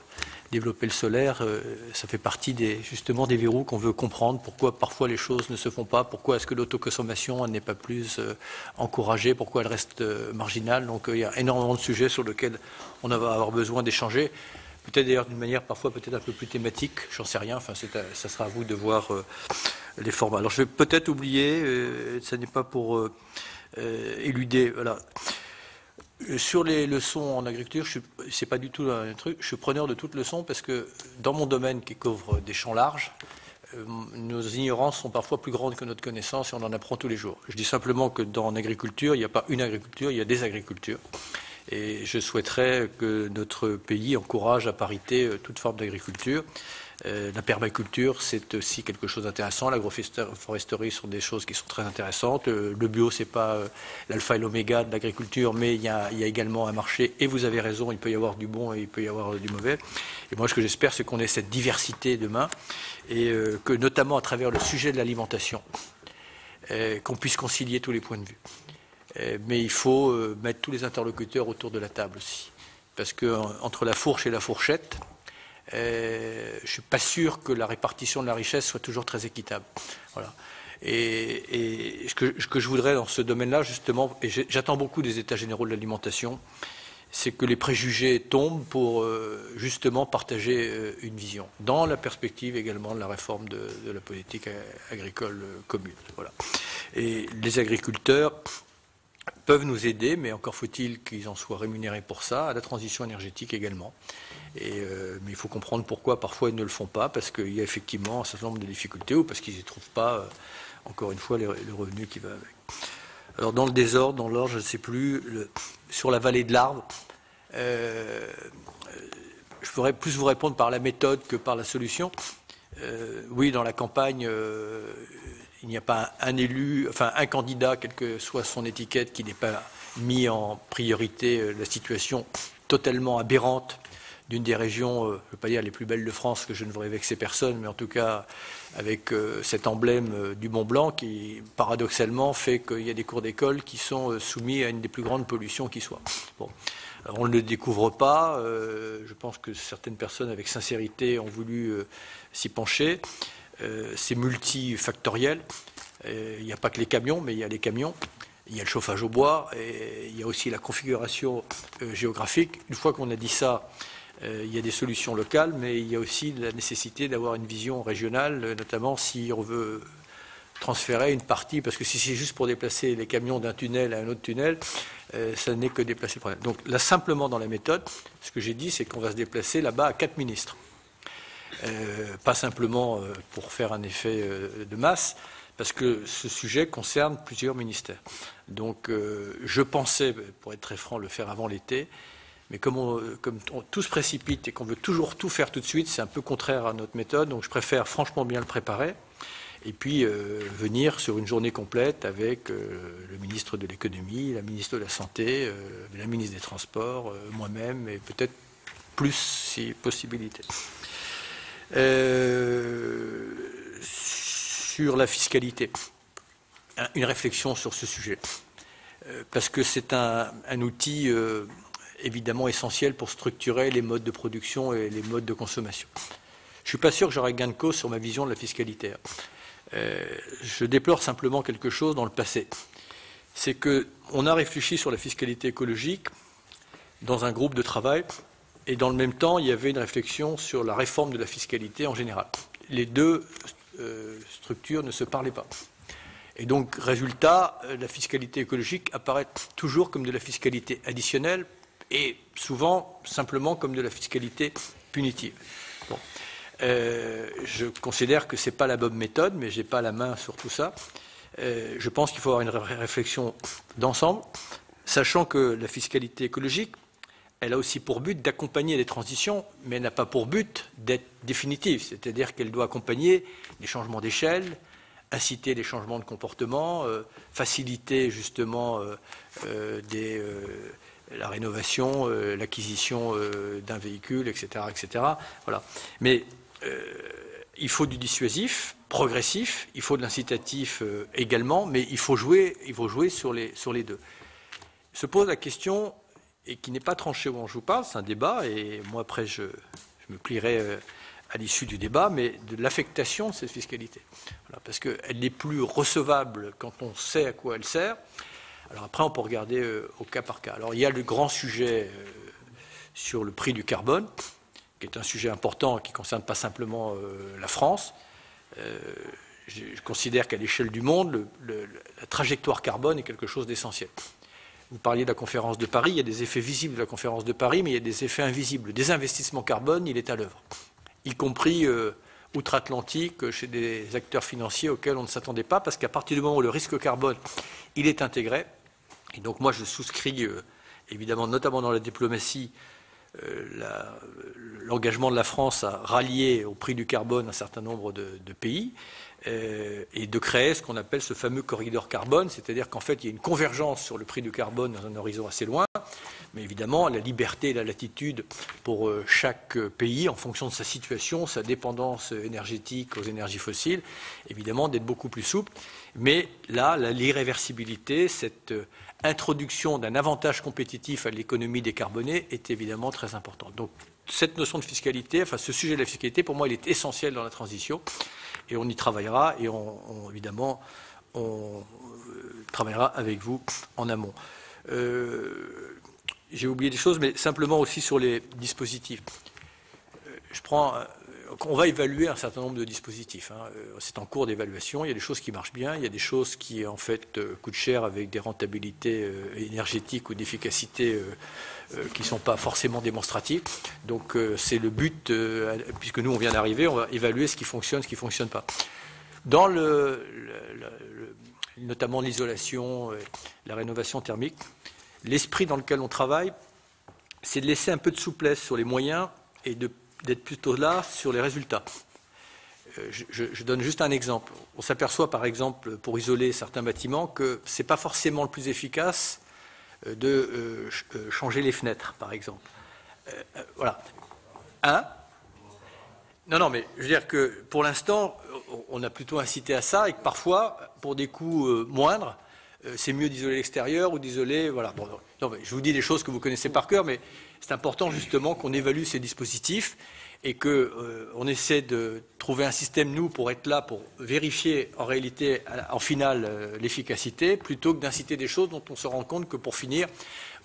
développer le solaire. Ça fait partie justement des verrous qu'on veut comprendre. Pourquoi parfois les choses ne se font pas? Pourquoi est-ce que l'autoconsommation n'est pas plus encouragée? Pourquoi elle reste marginale? Donc il y a énormément de sujets sur lesquels on va avoir besoin d'échanger. Peut-être d'ailleurs d'une manière parfois peut-être un peu plus thématique. J'en sais rien. Enfin, ça sera à vous de voir les formats. Alors je vais peut-être oublier. Ça n'est pas pour éluder. Voilà. Sur les leçons en agriculture, c'est pas du tout un truc. Je suis preneur de toutes leçons parce que dans mon domaine qui couvre des champs larges, nos ignorances sont parfois plus grandes que notre connaissance et on en apprend tous les jours. Je dis simplement que dans l'agriculture, il n'y a pas une agriculture, il y a des agricultures. Et je souhaiterais que notre pays encourage à parité toute forme d'agriculture. La permaculture, c'est aussi quelque chose d'intéressant. L'agroforesterie sont des choses qui sont très intéressantes. Le bio, c'est pas l'alpha et l'oméga de l'agriculture, mais il y a également un marché. Et vous avez raison, il peut y avoir du bon et il peut y avoir du mauvais. Et moi, ce que j'espère, c'est qu'on ait cette diversité demain et que, notamment à travers le sujet de l'alimentation, qu'on puisse concilier tous les points de vue. Mais il faut mettre tous les interlocuteurs autour de la table aussi. parce que entre la fourche et la fourchette, je ne suis pas sûr que la répartition de la richesse soit toujours très équitable. Voilà. Et ce que je voudrais dans ce domaine-là, justement, et j'attends beaucoup des États généraux de l'alimentation, c'est que les préjugés tombent pour justement partager une vision, dans la perspective également de la réforme de la politique agricole commune. Voilà. Et les agriculteurs peuvent nous aider, mais encore faut-il qu'ils en soient rémunérés pour ça, à la transition énergétique également. Mais il faut comprendre pourquoi parfois ils ne le font pas, parce qu'il y a effectivement un certain nombre de difficultés, ou parce qu'ils n'y trouvent pas, encore une fois, les revenus qui vont avec. Alors dans le désordre, dans l'ordre, je ne sais plus, sur la vallée de l'Arve, je voudrais plus vous répondre par la méthode que par la solution. Oui, dans la campagne, il n'y a pas un élu, enfin un candidat, quelle que soit son étiquette, qui n'ait pas mis en priorité la situation totalement aberrante d'une des régions, je ne veux pas dire les plus belles de France, que je ne voudrais vexer personne, mais en tout cas avec cet emblème du Mont Blanc qui, paradoxalement, fait qu'il y a des cours d'école qui sont soumis à une des plus grandes pollutions qui soit. Bon. Alors, on ne le découvre pas. Je pense que certaines personnes, avec sincérité, ont voulu s'y pencher. C'est multifactoriel. Il n'y a pas que les camions, mais il y a les camions. Il y a le chauffage au bois. Et il y a aussi la configuration géographique. Une fois qu'on a dit ça, il y a des solutions locales, mais il y a aussi la nécessité d'avoir une vision régionale, notamment si on veut transférer une partie, parce que si c'est juste pour déplacer les camions d'un tunnel à un autre tunnel, ça n'est que déplacer le problème. Donc là, simplement dans la méthode, ce que j'ai dit, c'est qu'on va se déplacer là-bas à 4 ministres. Pas simplement pour faire un effet de masse, parce que ce sujet concerne plusieurs ministères. Donc je pensais, pour être très franc, le faire avant l'été, mais comme tout se précipite et qu'on veut toujours tout faire tout de suite, c'est un peu contraire à notre méthode, donc je préfère franchement bien le préparer, et puis venir sur une journée complète avec le ministre de l'économie, la ministre de la Santé, la ministre des Transports, moi-même, et peut-être plus si possibilité. Sur la fiscalité, une réflexion sur ce sujet, parce que c'est un outil évidemment essentiel pour structurer les modes de production et les modes de consommation. Je ne suis pas sûr que j'aurai gain de cause sur ma vision de la fiscalité. Je déplore simplement quelque chose dans le passé. C'est qu'on a réfléchi sur la fiscalité écologique dans un groupe de travail, et dans le même temps, il y avait une réflexion sur la réforme de la fiscalité en général. Les deux structures ne se parlaient pas. Et donc, résultat, la fiscalité écologique apparaît toujours comme de la fiscalité additionnelle et souvent simplement comme de la fiscalité punitive. Bon. Je considère que ce n'est pas la bonne méthode, mais je n'ai pas la main sur tout ça. Je pense qu'il faut avoir une réflexion d'ensemble, sachant que la fiscalité écologique, elle a aussi pour but d'accompagner les transitions, mais elle n'a pas pour but d'être définitive, c'est-à-dire qu'elle doit accompagner les changements d'échelle, inciter les changements de comportement, faciliter justement la rénovation, l'acquisition d'un véhicule, etc., etc. Voilà. Mais il faut du dissuasif, progressif, il faut de l'incitatif également, mais il faut jouer sur les deux. Se pose la question, et qui n'est pas tranché où je vous parle, c'est un débat, et moi après je me plierai à l'issue du débat, mais de l'affectation de cette fiscalité. Voilà, parce qu'elle n'est plus recevable quand on sait à quoi elle sert. Alors après, on peut regarder au cas par cas. Alors il y a le grand sujet sur le prix du carbone, qui est un sujet important, qui ne concerne pas simplement la France. Je considère qu'à l'échelle du monde, la trajectoire carbone est quelque chose d'essentiel. Vous parliez de la conférence de Paris, il y a des effets visibles de la conférence de Paris, mais il y a des effets invisibles. Le désinvestissement carbone, il est à l'œuvre, y compris outre-Atlantique, chez des acteurs financiers auxquels on ne s'attendait pas, parce qu'à partir du moment où le risque carbone, il est intégré, et donc moi je souscris, évidemment, notamment dans la diplomatie, l'engagement de la France à rallier au prix du carbone un certain nombre de pays, et de créer ce qu'on appelle ce fameux corridor carbone, c'est-à-dire qu'en fait il y a une convergence sur le prix du carbone dans un horizon assez loin, mais évidemment la liberté et la latitude pour chaque pays en fonction de sa situation, sa dépendance énergétique aux énergies fossiles, évidemment d'être beaucoup plus souple, mais là l'irréversibilité, cette introduction d'un avantage compétitif à l'économie décarbonée est évidemment très importante. Donc cette notion de fiscalité, enfin ce sujet de la fiscalité, pour moi, il est essentiel dans la transition et on y travaillera et évidemment, on travaillera avec vous en amont. J'ai oublié des choses, mais simplement aussi sur les dispositifs. On va évaluer un certain nombre de dispositifs. C'est en cours d'évaluation. Il y a des choses qui marchent bien, il y a des choses qui, en fait, coûtent cher avec des rentabilités énergétiques ou d'efficacité qui ne sont pas forcément démonstratives. Donc, c'est le but, puisque nous, on vient d'arriver, on va évaluer ce qui fonctionne, ce qui ne fonctionne pas. Dans notamment l'isolation, la rénovation thermique, l'esprit dans lequel on travaille, c'est de laisser un peu de souplesse sur les moyens et d'être plutôt là sur les résultats. Je donne juste un exemple. On s'aperçoit par exemple, pour isoler certains bâtiments, que ce n'est pas forcément le plus efficace de changer les fenêtres, par exemple. Voilà. Non, mais je veux dire que pour l'instant, on a plutôt incité à ça et que parfois, pour des coûts moindres, c'est mieux d'isoler l'extérieur ou d'isoler... Voilà. Bon, non, mais je vous dis des choses que vous connaissez par cœur, mais c'est important justement qu'on évalue ces dispositifs et qu'on essaie de trouver un système, nous, pour être là, pour vérifier en réalité, en finale, l'efficacité, plutôt que d'inciter des choses dont on se rend compte que pour finir,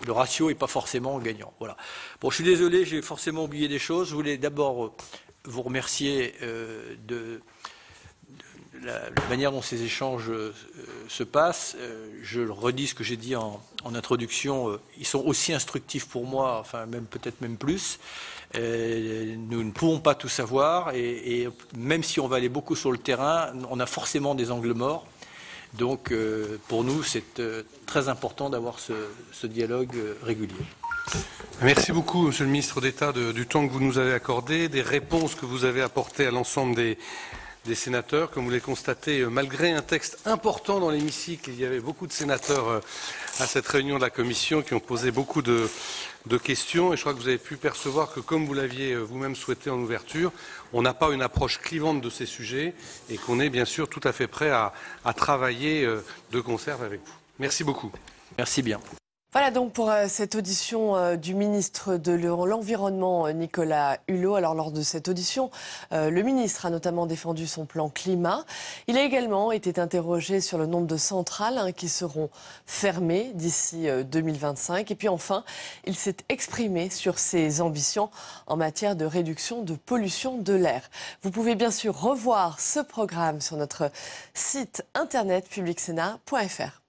le ratio n'est pas forcément gagnant. Voilà. Bon, je suis désolé, j'ai forcément oublié des choses. Je voulais d'abord vous remercier de la manière dont ces échanges se passent. Je redis ce que j'ai dit en introduction. Ils sont aussi instructifs pour moi, enfin peut-être même plus. Nous ne pouvons pas tout savoir et même si on va aller beaucoup sur le terrain, on a forcément des angles morts. Donc pour nous, c'est très important d'avoir ce dialogue régulier. Merci beaucoup, Monsieur le Ministre d'État, du temps que vous nous avez accordé, des réponses que vous avez apportées à l'ensemble des sénateurs. Comme vous l'avez constaté, malgré un texte important dans l'hémicycle, il y avait beaucoup de sénateurs à cette réunion de la Commission qui ont posé beaucoup de questions. Et je crois que vous avez pu percevoir que, comme vous l'aviez vous-même souhaité en ouverture, on n'a pas une approche clivante de ces sujets et qu'on est bien sûr tout à fait prêt à travailler de concert avec vous. Merci beaucoup. Merci bien. Voilà donc pour cette audition du ministre de l'Environnement, Nicolas Hulot. Alors lors de cette audition, le ministre a notamment défendu son plan climat. Il a également été interrogé sur le nombre de centrales qui seront fermées d'ici 2025. Et puis enfin, il s'est exprimé sur ses ambitions en matière de réduction de pollution de l'air. Vous pouvez bien sûr revoir ce programme sur notre site internet publicsénat.fr.